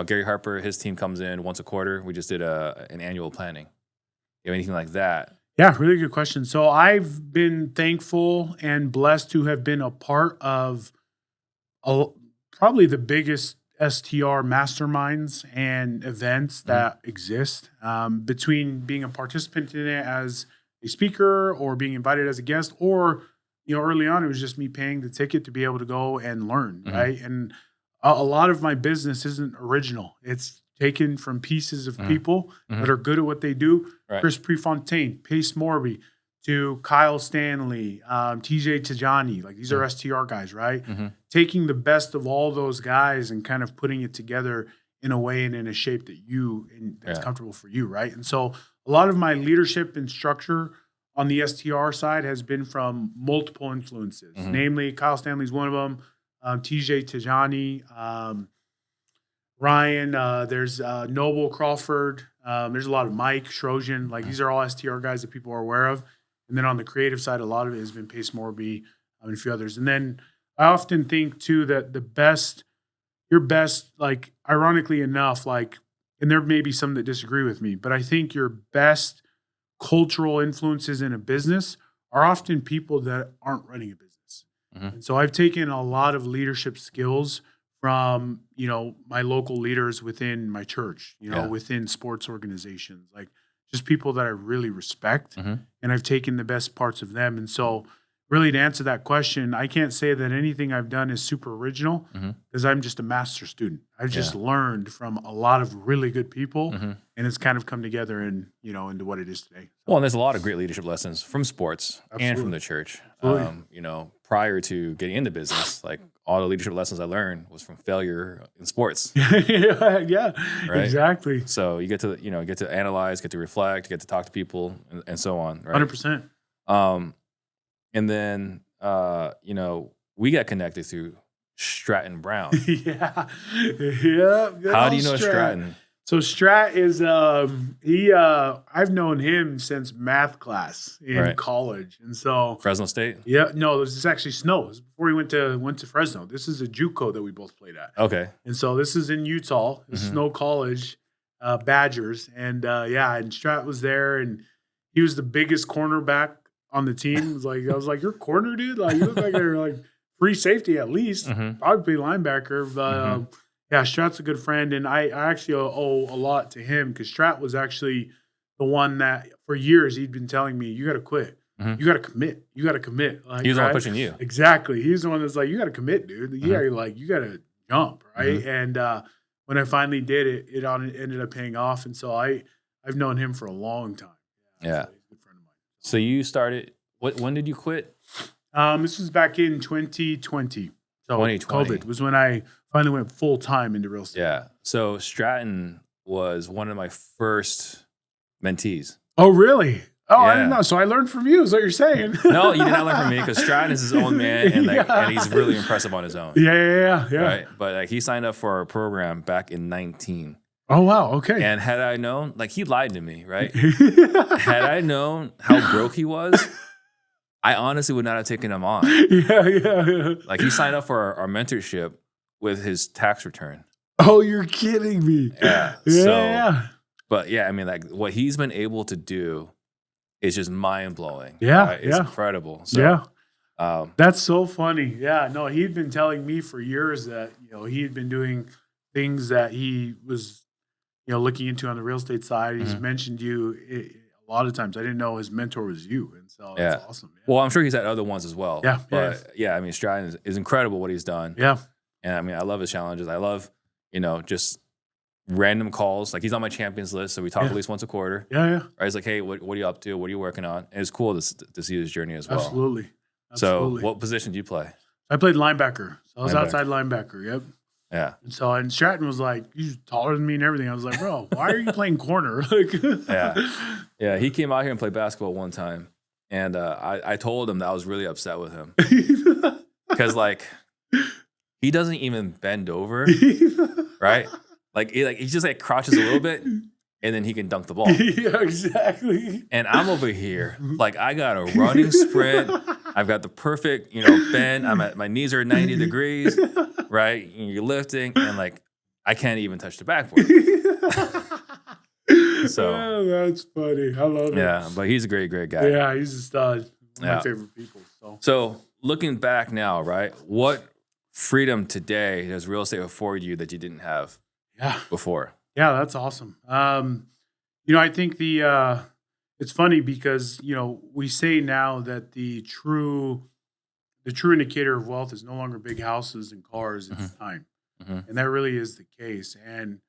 [SPEAKER 2] Gary Harper, his team comes in once a quarter. We just did an annual planning. You have anything like that?
[SPEAKER 1] Yeah, really good question. So I've been thankful and blessed to have been a part of a, probably the biggest STR masterminds and events
[SPEAKER 2] Mhm.
[SPEAKER 1] that exist. Between being a participant in it as a speaker or being invited as a guest, or early on it was just me paying the ticket to be able to go and learn,
[SPEAKER 2] Mhm.
[SPEAKER 1] right? And a lot of my business isn't original; it's taken from pieces of
[SPEAKER 2] Mhm.
[SPEAKER 1] people that
[SPEAKER 2] Mhm.
[SPEAKER 1] are good at what they do.
[SPEAKER 2] Right.
[SPEAKER 1] Chris Prefontaine, Pace Morby, to Kyle Stanley, TJ Tajani, like these are
[SPEAKER 2] Mhm.
[SPEAKER 1] STR guys, right?
[SPEAKER 2] Mhm.
[SPEAKER 1] Taking the best of all those guys and kind of putting it together in a way and in a shape that's
[SPEAKER 2] Yeah.
[SPEAKER 1] comfortable for you, right? And so a lot of my leadership and structure on the STR side has been from multiple influences,
[SPEAKER 2] Mhm.
[SPEAKER 1] namely Kyle Stanley's one of them, TJ Tajani, Ryan, there's Noble Crawford, there's a lot of Mike Trojan. Like
[SPEAKER 2] Mhm.
[SPEAKER 1] these are all STR guys that people are aware of. And then on the creative side, a lot of it has been Pace Morby and a few others. And then I often think too that your best, like ironically enough, like, and there may be some that disagree with me, but I think your best cultural influences in a business are often people that aren't running a business.
[SPEAKER 2] Mhm.
[SPEAKER 1] And so I've taken a lot of leadership skills from, my local leaders within my church,
[SPEAKER 2] Yeah.
[SPEAKER 1] within sports organizations, like just people that I really respect.
[SPEAKER 2] Mhm.
[SPEAKER 1] And I've taken the best parts of them. And so really to answer that question, I can't say that anything I've done is super original
[SPEAKER 2] Mhm.
[SPEAKER 1] because I'm just a master student. I've just
[SPEAKER 2] Yeah.
[SPEAKER 1] learned from a lot of really good people
[SPEAKER 2] Mhm.
[SPEAKER 1] and it's kind of come together into what it is today.
[SPEAKER 2] Well, and there's a lot of great leadership lessons from sports and from
[SPEAKER 1] Absolutely.
[SPEAKER 2] the church.
[SPEAKER 1] Absolutely.
[SPEAKER 2] Prior to getting into business, like all the leadership lessons I learned was from failure in sports,
[SPEAKER 1] Yeah,
[SPEAKER 2] right?
[SPEAKER 1] exactly.
[SPEAKER 2] So you get to analyze, get to reflect, get to talk to people, and so on, right?
[SPEAKER 1] 100%.
[SPEAKER 2] Um, and then we got connected through Stratton Brown.
[SPEAKER 1] Yeah. Yeah. Good
[SPEAKER 2] How do
[SPEAKER 1] old
[SPEAKER 2] you know
[SPEAKER 1] Strat.
[SPEAKER 2] Stratton?
[SPEAKER 1] So Strat is I've known him since math class in
[SPEAKER 2] Right.
[SPEAKER 1] college. And so
[SPEAKER 2] Fresno State?
[SPEAKER 1] yeah, no, this is actually Snow. This is before he went to Fresno. This is a JUCO that we both played at.
[SPEAKER 2] Okay.
[SPEAKER 1] And so this is in Utah, the
[SPEAKER 2] Mhm.
[SPEAKER 1] Snow College, Badgers. And and Strat was there and he was the biggest cornerback on the team. It was like I was like, "You're corner, dude? Like you look like you're like free safety at least.
[SPEAKER 2] Mhm.
[SPEAKER 1] Probably linebacker." But
[SPEAKER 2] Mhm.
[SPEAKER 1] Strat's a good friend. And I actually owe a lot to him because Strat was actually the one that for years he'd been telling me, "You gotta quit.
[SPEAKER 2] Mhm.
[SPEAKER 1] You gotta commit. You gotta commit." Like
[SPEAKER 2] He was the one
[SPEAKER 1] right?
[SPEAKER 2] pushing you.
[SPEAKER 1] Exactly. He's the one that's like, "You gotta commit, dude.
[SPEAKER 2] Mhm.
[SPEAKER 1] You gotta jump, right?"
[SPEAKER 2] Mhm.
[SPEAKER 1] And when I finally did it, ended up paying off. And so I've known him for a long time.
[SPEAKER 2] Yeah.
[SPEAKER 1] So he's a good friend of mine.
[SPEAKER 2] So you started. When did you quit?
[SPEAKER 1] This was back in 2020. So
[SPEAKER 2] 2020.
[SPEAKER 1] COVID was when I finally went full time into real estate.
[SPEAKER 2] Yeah. So Stratton was one of my first mentees.
[SPEAKER 1] Oh, really? Oh, I didn't
[SPEAKER 2] Yeah.
[SPEAKER 1] know. So I learned from you, is what you're saying.
[SPEAKER 2] No, you did not learn from me because Stratton is his own man, and he's really impressive on his own.
[SPEAKER 1] Yeah.
[SPEAKER 2] Right. But he signed up for our program back in 19.
[SPEAKER 1] Oh, wow. Okay.
[SPEAKER 2] And had I known, he lied to me, right? Had I known how broke he was, I honestly would not have taken him on.
[SPEAKER 1] Yeah.
[SPEAKER 2] He signed up for our mentorship with his tax return.
[SPEAKER 1] Oh, you're kidding me.
[SPEAKER 2] Yeah.
[SPEAKER 1] Yeah.
[SPEAKER 2] But yeah, I mean, what he's been able to do is just mind blowing.
[SPEAKER 1] Yeah.
[SPEAKER 2] It's
[SPEAKER 1] Yeah.
[SPEAKER 2] incredible. So,
[SPEAKER 1] That's so funny. Yeah. No, he'd been telling me for years that, he had been doing things that he was, looking into on the real estate side. He's
[SPEAKER 2] Mhm.
[SPEAKER 1] mentioned you a lot of times. I didn't know his mentor was you. And so
[SPEAKER 2] Yeah.
[SPEAKER 1] that's awesome.
[SPEAKER 2] Well, I'm sure he's had other ones as well.
[SPEAKER 1] Yeah,
[SPEAKER 2] But yeah, I mean, Stratton is incredible what he's done.
[SPEAKER 1] Yeah.
[SPEAKER 2] And I mean, I love his challenges. I love, just random calls. He's on my champions list. So we talk
[SPEAKER 1] Yeah.
[SPEAKER 2] at least once a quarter.
[SPEAKER 1] Yeah.
[SPEAKER 2] Right? He's like, hey, what are you up to? What are you working on? And it's cool to see his journey as well.
[SPEAKER 1] Absolutely.
[SPEAKER 2] So what position do you play?
[SPEAKER 1] I played linebacker. So I was
[SPEAKER 2] Linebacker.
[SPEAKER 1] outside linebacker. Yep.
[SPEAKER 2] Yeah.
[SPEAKER 1] And Stratton was like, "You're taller than me and everything." I was like, "Bro, why are you playing corner?"
[SPEAKER 2] Yeah. Yeah. He came out here and played basketball one time. And I told him that I was really upset with him. Because he doesn't even bend over, right? He just crouches a little bit and then he can dunk the ball.
[SPEAKER 1] Yeah, exactly.
[SPEAKER 2] And I'm over here, I got a running sprint. I've got the perfect, bend. My knees are at 90 degrees, right? And you're lifting and I can't even touch the backboard. So
[SPEAKER 1] Oh, that's funny. I love it.
[SPEAKER 2] yeah, but he's a great guy.
[SPEAKER 1] Yeah, he's a stud. One of
[SPEAKER 2] Yeah.
[SPEAKER 1] my favorite people.
[SPEAKER 2] So looking back now, right? What freedom today does real estate afford you that you didn't have before?
[SPEAKER 1] Yeah, that's awesome. I think it's funny because, we say now that the true indicator of wealth is no longer big houses and cars, it's time. And that really is the case. And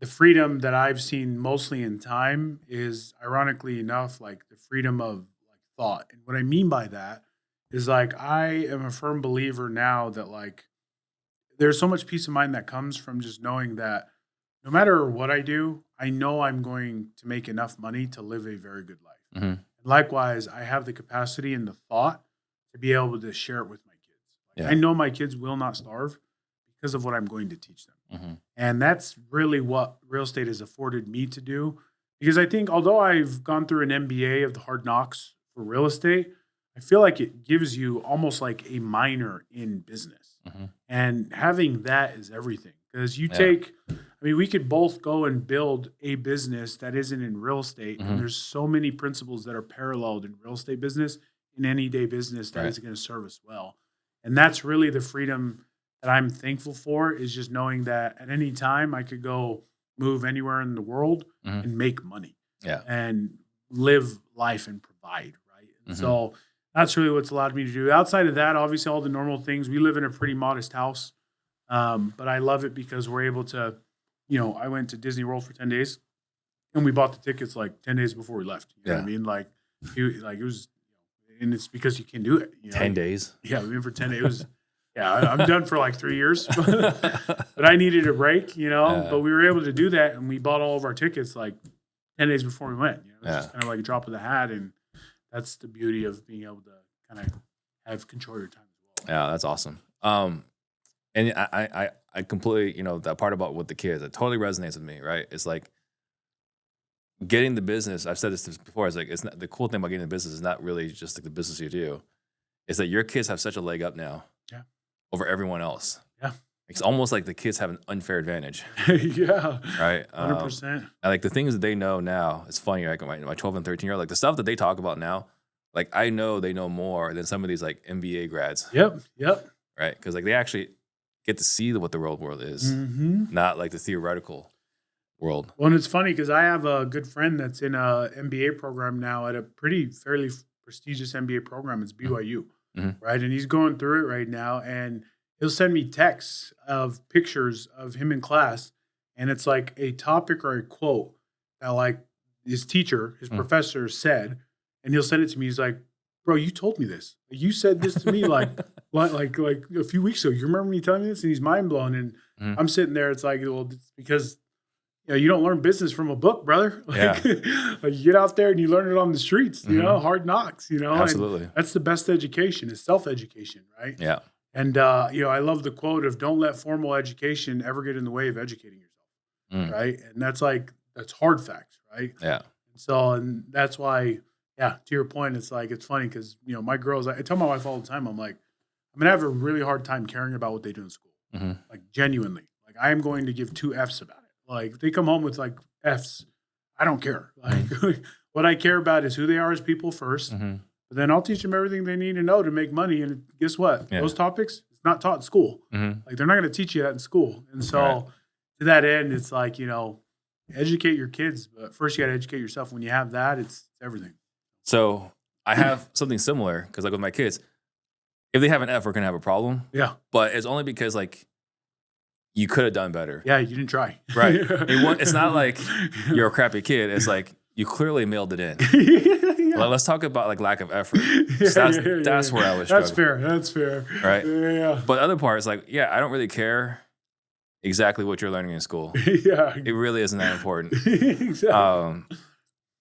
[SPEAKER 1] the freedom that I've seen mostly in time is, ironically enough, like the freedom of like thought. And what I mean by that is, like, I am a firm believer now that, like, there's so much peace of mind that comes from just knowing that no matter what I do, I know I'm going to make enough money to live a very good life. And likewise, I have the capacity and the thought to be able to share it with my kids. Like, I know my kids will not starve because of what I'm going to teach them. And that's really what real estate has afforded me to do. Because I think, although I've gone through an MBA of the hard knocks for real estate, I feel like it gives you almost like a minor in business. And having that is everything. Because we could both go and build a business that isn't in real estate. And there's so many principles that are paralleled in real estate business, in any day business that is going to serve us well. And that's really the freedom that I'm thankful for, is just knowing that at any time I could go move anywhere in the world and make money and live life and provide, right? And so that's really what's allowed me to do. Outside of that, obviously all the normal things. We live in a pretty modest house, but I love it because we're able to, I went to Disney World for 10 days and we bought the tickets like 10 days before we left. You know what I mean? Like it was, and it's because you can do it.
[SPEAKER 2] 10 days?
[SPEAKER 1] Yeah, we went for 10 days. It was, I'm done for like 3 years, but I needed a break, but we were able to do that. And we bought all of our tickets like 10 days before we went. It was just kind of like a drop of the hat. And that's the beauty of being able to kind of have control of your time as well.
[SPEAKER 2] Yeah, that's awesome. And I completely, that part about with the kids, it totally resonates with me, right? It's like getting the business. I've said this before. It's like, it's not, the cool thing about getting the business is not really just like the business you do. It's that your kids have such a leg up now over evereveryone else.
[SPEAKER 1] Yeah.
[SPEAKER 2] It's almost like the kids have an unfair advantage.
[SPEAKER 1] Yeah.
[SPEAKER 2] Right.
[SPEAKER 1] 100%.
[SPEAKER 2] And like the things that they know now, it's funny, like my 12 and 13-year-old, like the stuff that they talk about now, like I know they know more than some of these like MBA grads.
[SPEAKER 1] Yep.
[SPEAKER 2] Right. Because like they actually get to see what the real world is, not like the theoretical world.
[SPEAKER 1] Well, and it's funny because I have a good friend that's in a MBA program now at a fairly prestigious MBA program. It's BYU, right? And he's going through it right now, and he'll send me texts of pictures of him in class, and it's like a topic or a quote that like his teacher, his professor said, and he'll send it to me. He's like, "Bro, you told me this. You said this to me like a few weeks ago. You remember me telling me this?" And he's mind blown, and I'm sitting there. It's like, well, it's because you don't learn business from a book, brother. Like you get out there and you learn it on the streets. Hard knocks.
[SPEAKER 2] Absolutely.
[SPEAKER 1] And that's the best education is self-education, right?
[SPEAKER 2] Yeah.
[SPEAKER 1] And I love the quote of "Don't let formal education ever get in the way of educating yourself," right? And that's hard facts, right?
[SPEAKER 2] Yeah.
[SPEAKER 1] And that's why, to your point, it's like it's funny because my girls. I tell my wife all the time, I'm like, I'm gonna have a really hard time caring about what they do in school, like genuinely. Like I am going to give 2 Fs about it. Like if they come home with like Fs, I don't care. Like what I care about is who they are as people first. But then I'll teach them everything they need to know to make money. And guess what? Those topics, it's not taught in school. Like they're not going to teach you that in school. And so to that end, it's like, educate your kids. But first you got to educate yourself. When you have that, it's everything.
[SPEAKER 2] So I have something similar because like with my kids, if they have an F, we're going to have a problem.
[SPEAKER 1] Yeah.
[SPEAKER 2] But it's only because like you could have done better.
[SPEAKER 1] Yeah, you didn't try.
[SPEAKER 2] Right. It's not like you're a crappy kid. It's like you clearly mailed it in. Well, let's talk about like lack of effort. That's where I was struggling.
[SPEAKER 1] That's fair.
[SPEAKER 2] Right?
[SPEAKER 1] Yeah.
[SPEAKER 2] But other parts, like, I don't really care exactly what you're learning in school. It really isn't that important.
[SPEAKER 1] Exactly.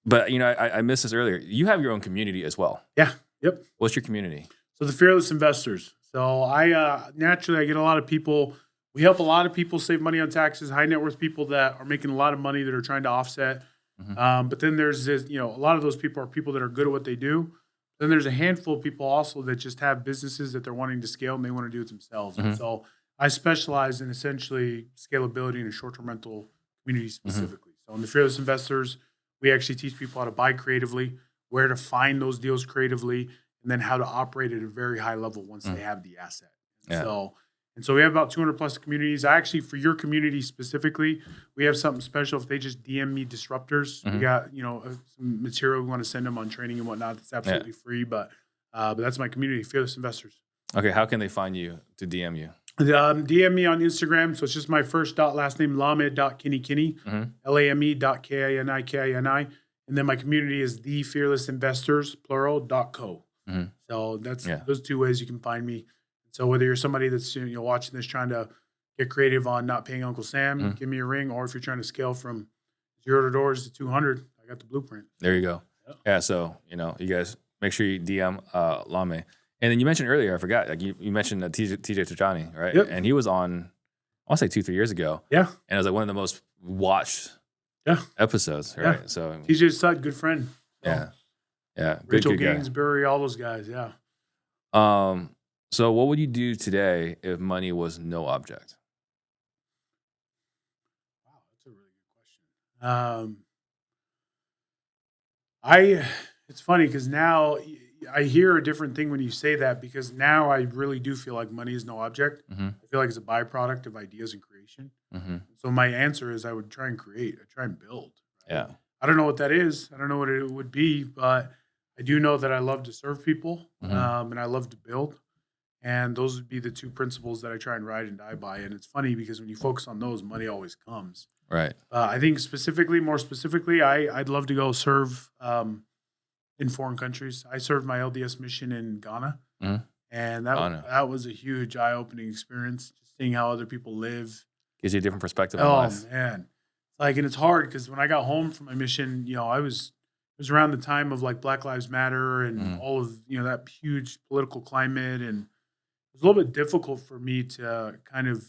[SPEAKER 2] But, I missed this earlier. You have your own community as well.
[SPEAKER 1] Yeah. Yep.
[SPEAKER 2] What's your community?
[SPEAKER 1] So the Fearless Investors. So I naturally get a lot of people. We help a lot of people save money on taxes, high net worth people that are making a lot of money that are trying to offset. But then there's this, a lot of those people are people that are good at what they do. Then there's a handful of people also that just have businesses that they're wanting to scale and they want to do it themselves. And so I specialize in essentially scalability in a short-term rental community specifically. So in the Fearless Investors, we actually teach people how to buy creatively, where to find those deals creatively, and then how to operate at a very high level once they have the asset.
[SPEAKER 2] Yeah.
[SPEAKER 1] So we have about 200 plus communities. I actually, for your community specifically, we have something special. If they just DM me Disruptors, we got, some material we want to send them on training and whatnot. That's absolutely free. But that's my community, Fearless Investors.
[SPEAKER 2] Okay. How can they find you to DM you?
[SPEAKER 1] DM me on Instagram. So it's just my first last name, lame.kinikini, lame.kinikini. And then my community is the Fearless Investors, plural.co. So that's those two ways you can find me. So whether you're somebody that's watching this trying to get creative on not paying Uncle Sam, give me a ring. Or if you're trying to scale from 0 to doors to 200, I got the blueprint.
[SPEAKER 2] There you go. Yeah. So, you guys make sure you DM Lame. And then you mentioned earlier, I forgot, like you mentioned TJ Tajani, right?
[SPEAKER 1] Yep.
[SPEAKER 2] And he was on, I want to say 2-3 years ago.
[SPEAKER 1] Yeah.
[SPEAKER 2] And it was like one of the most watched episodes, right?
[SPEAKER 1] Yeah.
[SPEAKER 2] So
[SPEAKER 1] TJ Sud, good friend.
[SPEAKER 2] Yeah. Yeah.
[SPEAKER 1] Rachel
[SPEAKER 2] good guy.
[SPEAKER 1] Gainsbury, all those guys. Yeah.
[SPEAKER 2] So what would you do today if money was no object?
[SPEAKER 1] Wow, that's a really good question. It's funny because now I hear a different thing when you say that, because now I really do feel like money is no object. I feel like it's a byproduct of ideas and creation. So my answer is I would try and create. I try and build. Right?
[SPEAKER 2] Yeah.
[SPEAKER 1] I don't know what that is. I don't know what it would be, but I do know that I love to serve people and I love to build. And those would be the two principles that I try and ride and die by. And it's funny because when you focus on those, money always comes.
[SPEAKER 2] Right.
[SPEAKER 1] I think more specifically, I'd love to go serve in foreign countries. I served my LDS mission in Ghana, and that was a huge eye-opening experience. Just seeing how other people live
[SPEAKER 2] gives you a different perspective on life.
[SPEAKER 1] Oh man, and it's hard because when I got home from my mission, it was around the time of like Black Lives Matter and all of that huge political climate, and it was a little bit difficult for me to kind of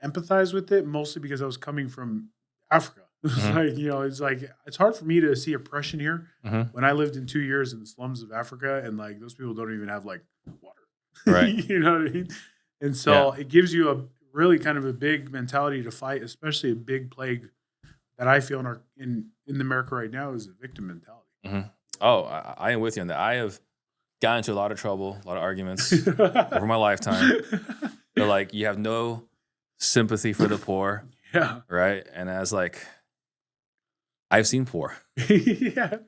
[SPEAKER 1] empathize with it, mostly because I was coming from Africa. It's it's hard for me to see oppression here when I lived in 2 years in the slums of Africa, and like those people don't even have like water.
[SPEAKER 2] Right.
[SPEAKER 1] You know what I mean? And so it gives you a really kind of a big mentality to fight, especially a big plague that I feel in America right now is a victim mentality.
[SPEAKER 2] Oh, I am with you on that. I have gotten into a lot of trouble, a lot of arguments over my lifetime. They're like, you have no sympathy for the poor.
[SPEAKER 1] Yeah.
[SPEAKER 2] Right. And as I've seen poor.
[SPEAKER 1] Yeah.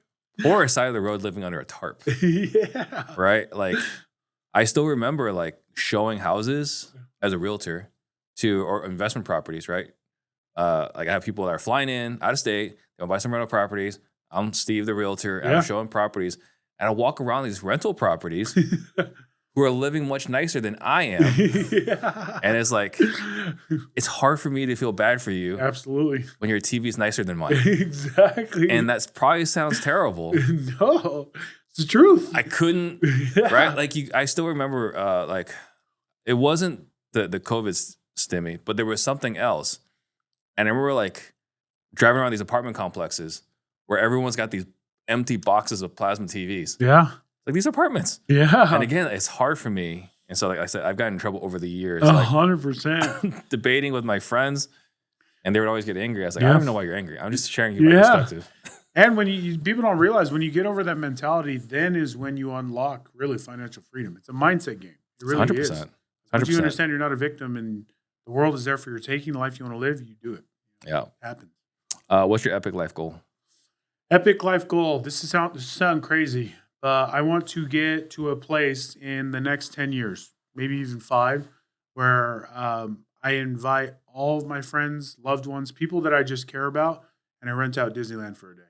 [SPEAKER 2] Poor side of the road living under a tarp.
[SPEAKER 1] Yeah.
[SPEAKER 2] Right. Like I still remember showing houses as a realtor or investment properties, right? I have people that are flying in out of state, they want to buy some rental properties. I'm Steve, the realtor, and I'm showing properties. And I walk around these rental properties who are living much nicer than I am. And it's it's hard for me to feel bad for you.
[SPEAKER 1] Absolutely.
[SPEAKER 2] When your TV's nicer than mine.
[SPEAKER 1] Exactly.
[SPEAKER 2] And that probably sounds terrible.
[SPEAKER 1] No, it's the truth.
[SPEAKER 2] I couldn't, right? I still remember, it wasn't the COVID stimmy, but there was something else. And I remember driving around these apartment complexes where everyone's got these empty boxes of plasma TVs.
[SPEAKER 1] Yeah.
[SPEAKER 2] These apartments.
[SPEAKER 1] Yeah.
[SPEAKER 2] And again, it's hard for me. And so, like I said, I've gotten in trouble over the years.
[SPEAKER 1] 100%.
[SPEAKER 2] Debating with my friends, and they would always get angry. I was like, I don't even know why you're angry. I'm just sharing you my perspective.
[SPEAKER 1] And when people don't realize, when you get over that mentality, then is when you unlock really financial freedom. It's a mindset game. It really
[SPEAKER 2] 100%.
[SPEAKER 1] is.
[SPEAKER 2] 100%.
[SPEAKER 1] Once you understand you're not a victim and the world is there for your taking, the life you want to live, you do it.
[SPEAKER 2] Yeah.
[SPEAKER 1] It happens.
[SPEAKER 2] What's your epic life goal?
[SPEAKER 1] Epic life goal. This sound crazy. I want to get to a place in the next 10 years, maybe even 5, where I invite all of my friends, loved ones, people that I just care about, and I rent out Disneyland for a day.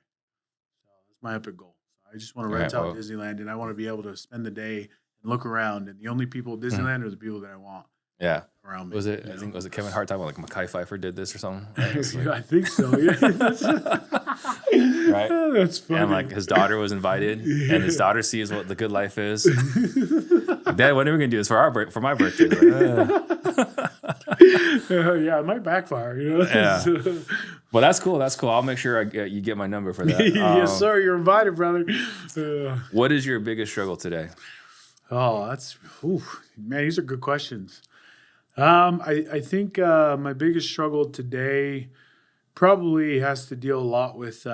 [SPEAKER 1] So that's my epic goal. I just want to rent out Disneyland, and I want to be able to spend the day and look around, and the only people at Disneyland are the people that I want.
[SPEAKER 2] Yeah.
[SPEAKER 1] Around me.
[SPEAKER 2] Was it Kevin Hart talking about Mekhi Phifer did this or something? Right?
[SPEAKER 1] I think so. Yeah.
[SPEAKER 2] Right?
[SPEAKER 1] That's funny.
[SPEAKER 2] And his daughter was invited, and his daughter sees what the good life is. Dad, when are we gonna do this for my birthday?
[SPEAKER 1] Yeah, it might backfire.
[SPEAKER 2] Yeah. Well, that's cool. That's cool. I'll make sure you get my number for that.
[SPEAKER 1] Yes, sir. You're invited, brother.
[SPEAKER 2] What is your biggest struggle today?
[SPEAKER 1] Oh, man, these are good questions. I think my biggest struggle today probably has to deal a lot with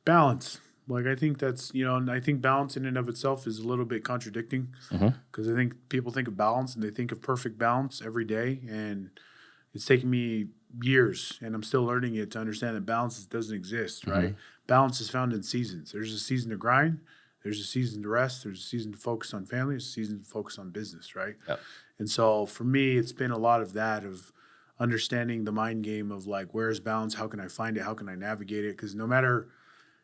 [SPEAKER 1] balance. Like I think that's, and I think balance in and of itself is a little bit contradicting because I think people think of balance and they think of perfect balance every day. And it's taken me years and I'm still learning it to understand that balance doesn't exist, right? Balance is found in seasons. There's a season to grind. There's a season to rest. There's a season to focus on family. There's a season to focus on business, right?
[SPEAKER 2] Yep.
[SPEAKER 1] And so for me, it's been a lot of that, of understanding the mind game of like, where is balance? How can I find it? How can I navigate it? Because no matter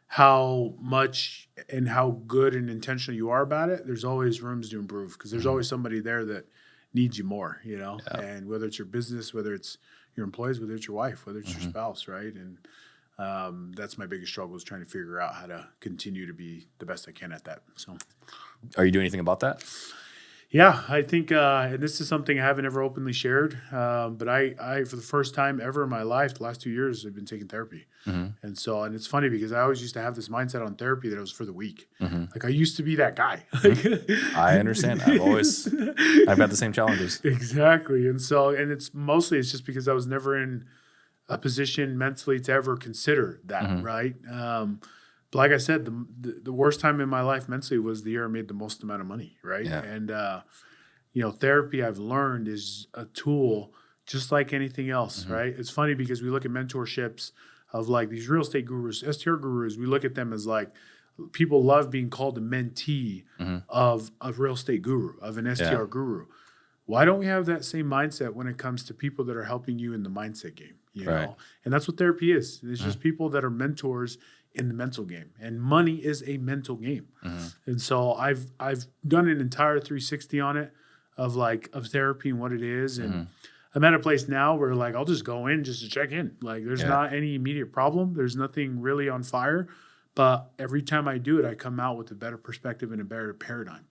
[SPEAKER 1] how much and how good and intentional you are about it, there's always rooms to improve because there's always somebody there that needs you more,
[SPEAKER 2] Yeah.
[SPEAKER 1] And whether it's your business, whether it's your employees, whether it's your wife, whether it's your spouse, right? And that's my biggest struggle, is trying to figure out how to continue to be the best I can at that. So,
[SPEAKER 2] Are you doing anything about that?
[SPEAKER 1] yeah, I think, and this is something I haven't ever openly shared, but I, for the first time ever in my life, the last 2 years, I've been taking therapy. And so, and it's funny because I always used to have this mindset on therapy that it was for the weak. Like I used to be that guy.
[SPEAKER 2] I understand. I've got the same challenges.
[SPEAKER 1] Exactly. And so, and it's just because I was never in a position mentally to ever consider that, right? But like I said, the worst time in my life mentally was the year I made the most amount of money, right?
[SPEAKER 2] Yeah.
[SPEAKER 1] And, therapy I've learned is a tool just like anything else, right? It's funny because we look at mentorships of like these real estate gurus, STR gurus, we look at them as like, people love being called a mentee of a real estate guru, of an STR guru. Why don't we have that same mindset when it comes to people that are helping you in the mindset game, you know? And that's what therapy is. It's just people that are mentors in the mental game, and money is a mental game. And so I've done an entire 360 on it of therapy and what it is. And I'm at a place now where like, I'll just go in just to check in. Like there's not any immediate problem. There's nothing really on fire, but every time I do it, I come out with a better perspective and a better paradigm.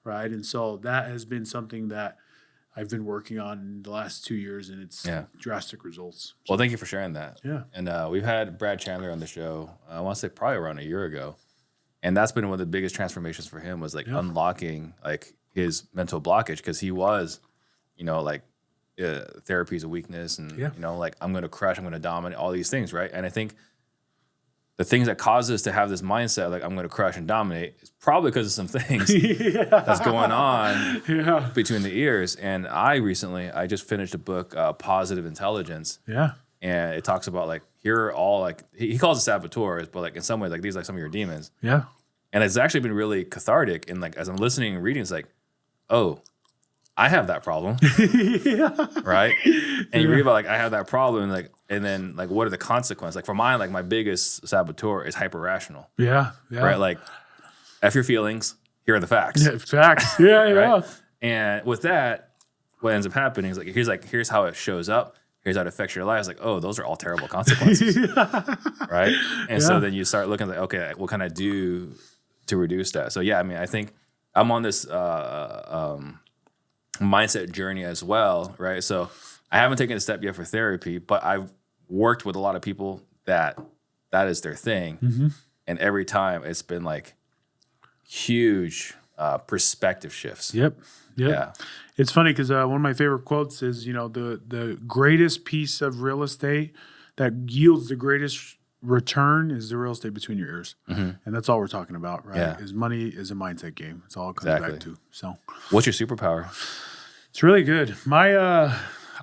[SPEAKER 1] Right. And so that has been something that I've been working on in the last 2 years, and it's drastic results.
[SPEAKER 2] Well, thank you for sharing that.
[SPEAKER 1] Yeah.
[SPEAKER 2] And we've had Brad Chandler on the show, I want to say probably around a year ago. And that's been one of the biggest transformations for him, was like unlocking like his mental blockage, because he was, therapy is a weakness, and, like I'm going to crush, I'm going to dominate, all these things, right? And I think the things that cause us to have this mindset, like I'm going to crush and dominate, is probably because of some things that's going on between the ears. And I just finished a book, Positive Intelligence.
[SPEAKER 1] Yeah.
[SPEAKER 2] And it talks about like, here are all like, he calls it saboteurs, but like in some ways, like these are like some of your demons.
[SPEAKER 1] Yeah.
[SPEAKER 2] And it's actually been really cathartic. And like, as I'm listening and reading, it's like, oh, I have that problem. Right. And you read about like, I have that problem. And then like, what are the consequences? Like for mine, like my biggest saboteur is hyper rational.
[SPEAKER 1] Yeah. Yeah.
[SPEAKER 2] Right. Like, F your feelings. Here are the facts.
[SPEAKER 1] Yeah, facts. Yeah. Yeah.
[SPEAKER 2] Right? And with that, what ends up happening is here's how it shows up. Here's how it affects your life. It's like, oh, those are all terrible consequences. Right. And so then you start looking like, okay, what can I do to reduce that? So yeah, I mean, I think I'm on this mindset journey as well, right? So I haven't taken a step yet for therapy, but I've worked with a lot of people that is their thing. And every time it's been like huge perspective shifts.
[SPEAKER 1] Yep.
[SPEAKER 2] Yeah.
[SPEAKER 1] It's funny because one of my favorite quotes is, the greatest piece of real estate that yields the greatest return is the real estate between your ears. And that's all we're talking about, right?
[SPEAKER 2] Yeah.
[SPEAKER 1] Is money is a mindset game. It's all it comes back to. So
[SPEAKER 2] What's your superpower?
[SPEAKER 1] it's really good.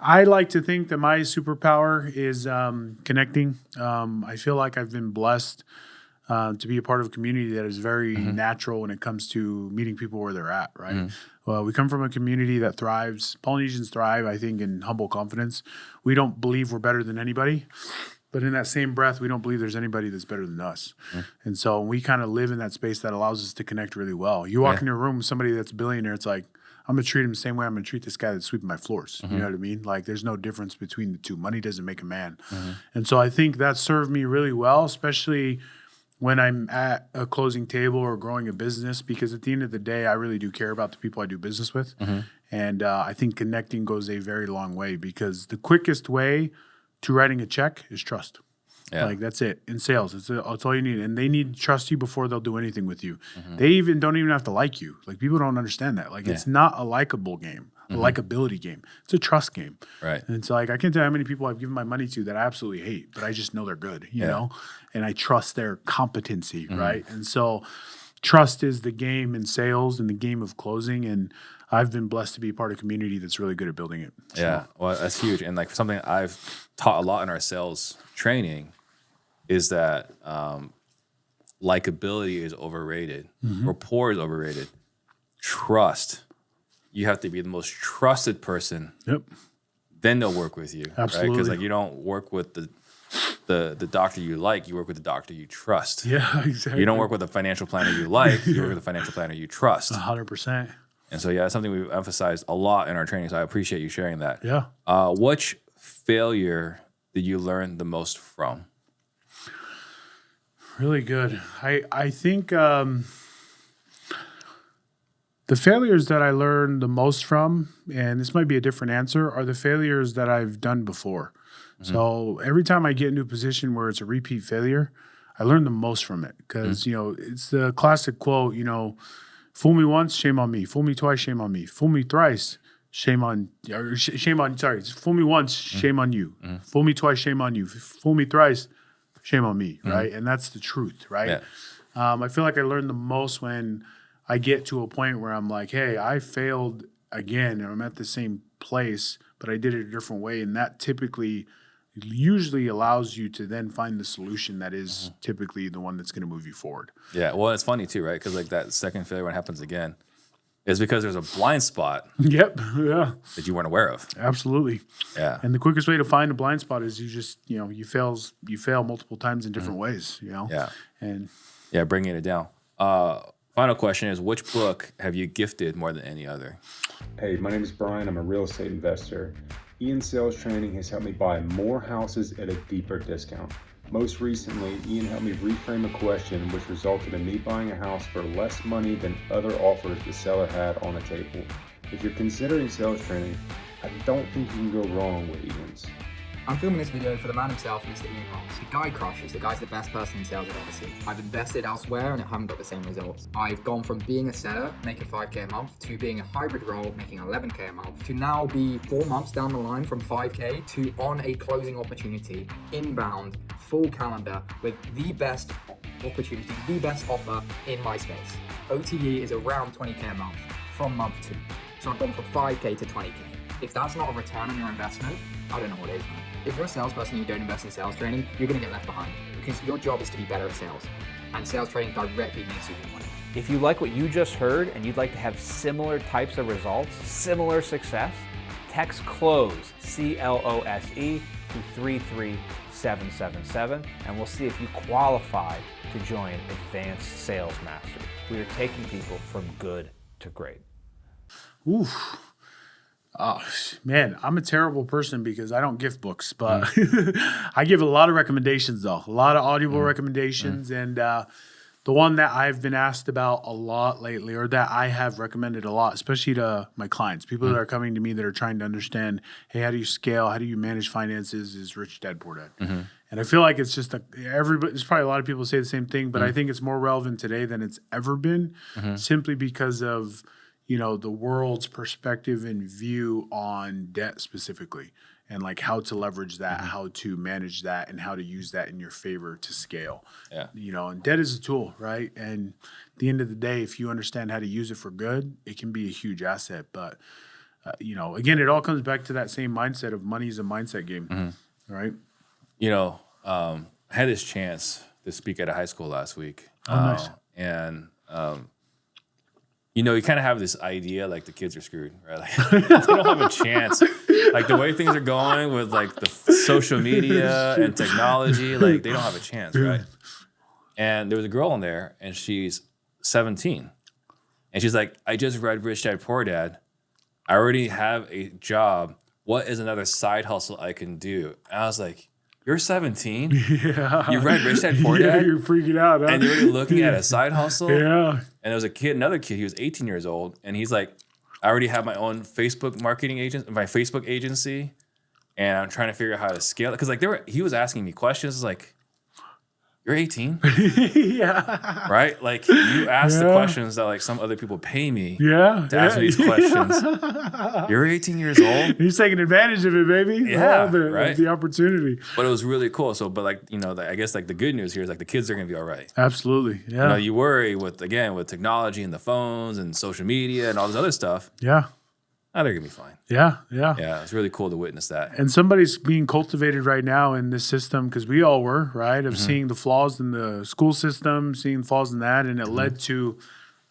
[SPEAKER 1] I like to think that my superpower is connecting. I feel like I've been blessed to be a part of a community that is very natural when it comes to meeting people where they're at, right? Well, we come from a community that thrives. Polynesians thrive, I think, in humble confidence. We don't believe we're better than anybody, but in that same breath, we don't believe there's anybody that's better than us. And so we kind of live in that space that allows us to connect really well. You walk into a room with somebody that's a billionaire, it's like, I'm going to treat him the same way I'm going to treat this guy that's sweeping my floors. You know what I mean? Like, there's no difference between the two. Money doesn't make a man. And so I think that served me really well, especially when I'm at a closing table or growing a business, because at the end of the day, I really do care about the people I do business with. And I think connecting goes a very long way, because the quickest way to writing a check is trust. Like, that's it. In sales, it's all you need. And they need to trust you before they'll do anything with you. They don't even have to like you. Like, people don't understand that. Like, it's not a likable game. a likability game. It's a trust game.
[SPEAKER 2] Right.
[SPEAKER 1] And it's like, I can't tell you how many people I've given my money to that I absolutely hate, but I just know they're good, you know, and I trust their competency. Right. And so trust is the game in sales and the game of closing. And I've been blessed to be part of a community that's really good at building it. So.
[SPEAKER 2] Yeah. Well, that's huge. And like something I've taught a lot in our sales training is that likability is overrated. Rapport is overrated. Trust. You have to be the most trusted person.
[SPEAKER 1] Yep.
[SPEAKER 2] Then they'll work with you.
[SPEAKER 1] Absolutely.
[SPEAKER 2] Because like you don't work with the doctor you like, you work with the doctor you trust.
[SPEAKER 1] Yeah, exactly.
[SPEAKER 2] You don't work with a financial planner you like, you work with a financial planner you trust.
[SPEAKER 1] 100%.
[SPEAKER 2] And so, yeah, that's something we've emphasized a lot in our training. So I appreciate you sharing that.
[SPEAKER 1] Yeah.
[SPEAKER 2] Which failure did you learn the most from?
[SPEAKER 1] Really good. I think the failures that I learned the most from, and this might be a different answer, are the failures that I've done before. So every time I get into a position where it's a repeat failure, I learn the most from it because, you know, it's the classic quote, you know, fool me once, shame on me. Fool me twice, shame on me. Fool me thrice, shame on, fool me once, shame on you. Fool me twice, shame on you. Fool me thrice, shame on me, right? And that's the truth, right?
[SPEAKER 2] Yeah.
[SPEAKER 1] I feel like I learn the most when I get to a point where I'm like, hey, I failed again and I'm at the same place, but I did it a different way. And that typically usually allows you to then find the solution that is typically the one that's going to move you forward.
[SPEAKER 2] Yeah. Well, it's funny too, right? Because like that second failure when it happens again is because there's a blind spot
[SPEAKER 1] Yep. Yeah.
[SPEAKER 2] that you weren't aware of.
[SPEAKER 1] Absolutely.
[SPEAKER 2] Yeah.
[SPEAKER 1] And the quickest way to find a blind spot is you just, you know, you fail multiple times in different ways, you know?
[SPEAKER 2] Yeah.
[SPEAKER 1] And
[SPEAKER 2] Yeah. Bringing it down. Final question is, which book have you gifted more than any other?
[SPEAKER 3] Hey, my name is Brian. I'm a real estate investor. Ian's sales training has helped me buy more houses at a deeper discount. Most recently, Ian helped me reframe a question which resulted in me buying a house for less money than other offers the seller had on the table. If you're considering sales training, I don't think you can go wrong with Ian's.
[SPEAKER 4] I'm filming this video for the man himself, Mr. Ian Ross. The guy crushes. The guy's the best person in sales I've ever seen. I've invested elsewhere and I haven't got the same results. I've gone from being a seller, making 5K a month, to being a hybrid role, making 11K a month, to now be 4 months down the line from 5K to on a closing opportunity, inbound, full calendar, with the best opportunity, the best offer in my space. OTE is around 20K a month from month 2. So I've gone from 5K to 20K. If that's not a return on your investment, I don't know what is, man. If you're a salesperson and you don't invest in sales training, you're going to get left behind because your job is to be better at sales. And sales training directly makes you more money.
[SPEAKER 5] If you like what you just heard and you'd like to have similar types of results, similar success, text CLOSE, C-L-O-S-E, to 33777, and we'll see if you qualify to join Advanced Sales Mastery. We are taking people from good to great.
[SPEAKER 1] oof. Oh, man, I'm a terrible person because I don't gift books, but I give a lot of recommendations, though. A lot of audible recommendations. And the one that I've been asked about a lot lately, or that I have recommended a lot, especially to my clients, people that are coming to me that are trying to understand, hey, how do you scale? How do you manage finances? Is Rich Dad Poor Dad. And I feel like it's just everybody. There's probably a lot of people say the same thing, but I think it's more relevant today than it's ever been, simply because of the world's perspective and view on debt specifically, and like how to leverage that, how to manage that, and how to use that in your favor to scale.
[SPEAKER 2] Yeah.
[SPEAKER 1] And debt is a tool, right? And at the end of the day, if you understand how to use it for good, it can be a huge asset. But, again, it all comes back to that same mindset of money is a mindset game, right?
[SPEAKER 2] I had this chance to speak at a high school last week.
[SPEAKER 1] Oh, nice.
[SPEAKER 2] And, you kind of have this idea like the kids are screwed, right? Like they don't have a chance. Like the way things are going with like the social media and technology, like they don't have a chance, right? And there was a girl in there and she's 17. And she's like, I just read Rich Dad Poor Dad. I already have a job. What is another side hustle I can do? And I was like, you're 17?
[SPEAKER 1] Yeah.
[SPEAKER 2] You read Rich Dad Poor Dad?
[SPEAKER 1] Yeah, you're freaking out, huh?
[SPEAKER 2] And you're already looking at a side hustle?
[SPEAKER 1] Yeah.
[SPEAKER 2] And there was another kid, he was 18 years old, and he's like, I already have my own Facebook marketing agent, my Facebook agency, and I'm trying to figure out how to scale it. Because he was asking me questions like, you're 18,
[SPEAKER 1] Yeah.
[SPEAKER 2] right? Like you ask the questions that like some other people pay me
[SPEAKER 1] Yeah.
[SPEAKER 2] to ask me these questions. You're 18 years old.
[SPEAKER 1] He's taking advantage of it, baby.
[SPEAKER 2] Yeah,
[SPEAKER 1] Of the opportunity.
[SPEAKER 2] But it was really cool. So, but like, you know, I guess like the good news here is like the kids are going to be all right.
[SPEAKER 1] Absolutely. Yeah.
[SPEAKER 2] You know, you worry with technology and the phones and social media and all this other stuff.
[SPEAKER 1] Yeah.
[SPEAKER 2] Oh, they're going to be fine.
[SPEAKER 1] Yeah. Yeah.
[SPEAKER 2] Yeah, it's really cool to witness that.
[SPEAKER 1] And somebody's being cultivated right now in this system, because we all were, right, of seeing the flaws in the school system, seeing flaws in that. And it led to,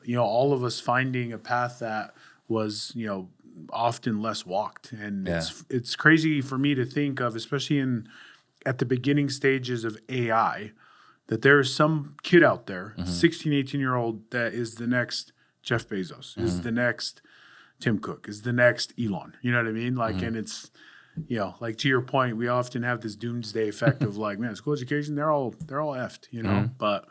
[SPEAKER 1] you know, all of us finding a path that was, you know, often less walked. And it's crazy for me to think of, especially at the beginning stages of AI, that there is some kid out there, 16, 18-year-old, that is the next Jeff Bezos, is the next Tim Cook, is the next Elon. You know what I mean? Like, and it's, you know, like to your point, we often have this doomsday effect of like, man, school education, they're all effed, you know, but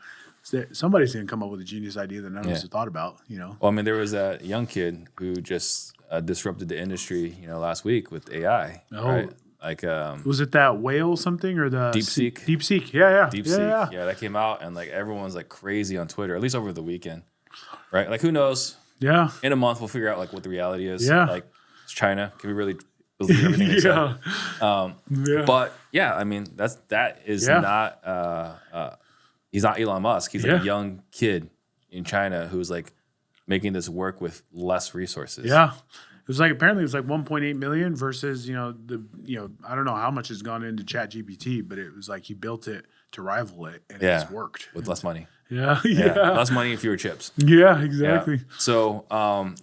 [SPEAKER 1] somebody's going to come up with a genius idea that none of us have thought about, you know?
[SPEAKER 2] Well, I mean, there was a young kid who just disrupted the industry, you know, last week with AI, right? Like,
[SPEAKER 1] was it that whale something or the
[SPEAKER 2] DeepSeek?
[SPEAKER 1] DeepSeek, yeah.
[SPEAKER 2] DeepSeek, yeah, that came out, and like everyone's like crazy on Twitter, at least over the weekend, right? Like, who knows?
[SPEAKER 1] Yeah.
[SPEAKER 2] In a month, we'll figure out like what the reality is.
[SPEAKER 1] Yeah.
[SPEAKER 2] Like, it's China. Can we really believe everything they said? But yeah, I mean, that is not. He's not Elon Musk. He's like a young kid in China who's like making this work with less resources.
[SPEAKER 1] Yeah. It was like, apparently it was like 1.8 million versus, you know, I don't know how much has gone into ChatGPT, but it was like he built it to rival it, and it's worked.
[SPEAKER 2] With less money.
[SPEAKER 1] Yeah.
[SPEAKER 2] Less money and fewer chips.
[SPEAKER 1] Yeah, exactly.
[SPEAKER 2] Yeah. So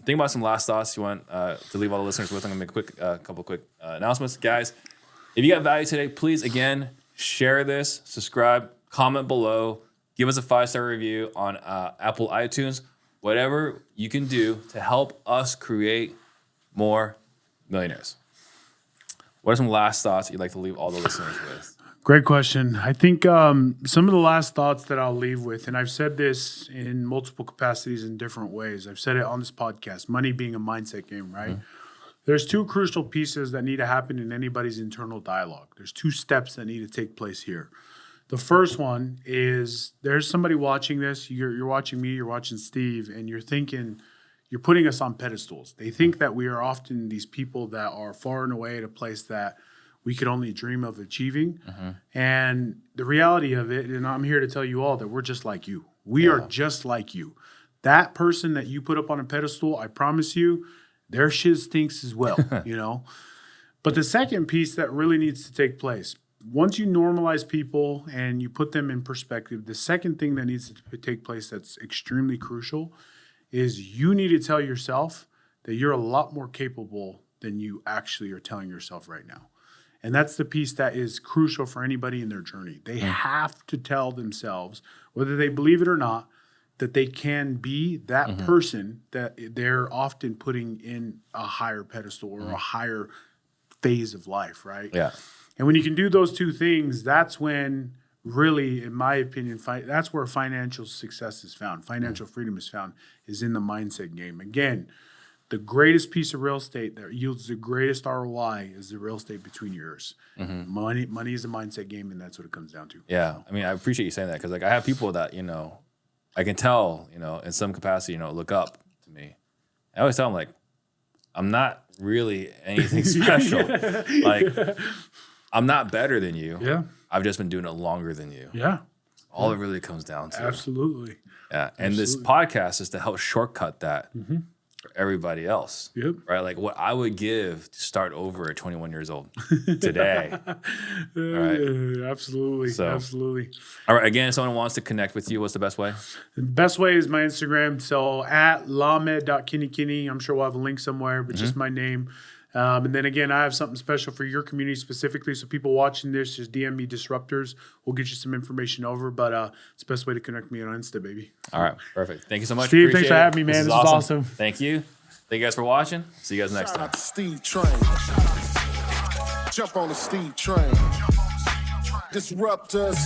[SPEAKER 2] think about some last thoughts you want to leave all the listeners with. I'm going to make a couple quick announcements. Guys, if you got value today, please, again, share this, subscribe, comment below, give us a 5-star review on Apple iTunes, whatever you can do to help us create more millionaires. What are some last thoughts you'd like to leave all the listeners with?
[SPEAKER 1] Great question. I think some of the last thoughts that I'll leave with, and I've said this in multiple capacities in different ways. I've said it on this podcast, money being a mindset game, right? There's 2 crucial pieces that need to happen in anybody's internal dialogue. There's 2 steps that need to take place here. The first one is there's somebody watching this. You're watching me, you're watching Steve, and you're thinking, you're putting us on pedestals. They think that we are often these people that are far and away at a place that we could only dream of achieving. And the reality of it, and I'm here to tell you all that we're just like you. We are just like you. That person that you put up on a pedestal, I promise you, their shit stinks as well, you know? But the second piece that really needs to take place, once you normalize people and you put them in perspective, the second thing that needs to take place that's extremely crucial is you need to tell yourself that you're a lot more capable than you actually are telling yourself right now. And that's the piece that is crucial for anybody in their journey. They have to tell themselves, whether they believe it or not, that they can be that person that they're often putting in a higher pedestal or a higher phase of life, right?
[SPEAKER 2] Yeah.
[SPEAKER 1] And when you can do those 2 things, that's when really, in my opinion, that's where financial success is found. Financial freedom is found, is in the mindset game. Again, the greatest piece of real estate that yields the greatest ROI is the real estate between your ears. Money is a mindset game, and that's what it comes down to.
[SPEAKER 2] Yeah. I mean, I appreciate you saying that, because like I have people that, you know, I can tell, you know, in some capacity, you know, look up to me. I always tell them, like, I'm not really anything special. Like, I'm not better than you.
[SPEAKER 1] Yeah.
[SPEAKER 2] I've just been doing it longer than you.
[SPEAKER 1] Yeah.
[SPEAKER 2] All it really comes down to.
[SPEAKER 1] Absolutely.
[SPEAKER 2] Yeah. And this podcast is to help shortcut that for everybody else.
[SPEAKER 1] Yep.
[SPEAKER 2] Right? Like what I would give to start over at 21 years old today. All right.
[SPEAKER 1] Absolutely.
[SPEAKER 2] So-
[SPEAKER 1] Absolutely.
[SPEAKER 2] All right. Again, if someone wants to connect with you, what's the best way?
[SPEAKER 1] The best way is my Instagram. So at lamed.kinikini. I'm sure we'll have a link somewhere, but just my name. And then again, I have something special for your community specifically. So people watching this, just DM me Disruptors. We'll get you some information over. But it's the best way to connect me on Insta, baby.
[SPEAKER 2] All right. Perfect. Thank you so much.
[SPEAKER 1] Steve,
[SPEAKER 2] Appreciate
[SPEAKER 1] thanks for
[SPEAKER 2] it.
[SPEAKER 1] having me, man. This is awesome.
[SPEAKER 2] Thank you. Thank you guys for watching. See you guys next
[SPEAKER 6] Shout
[SPEAKER 2] time.
[SPEAKER 6] out to Steve Trang. Jump on the Steve Trang. Disruptors.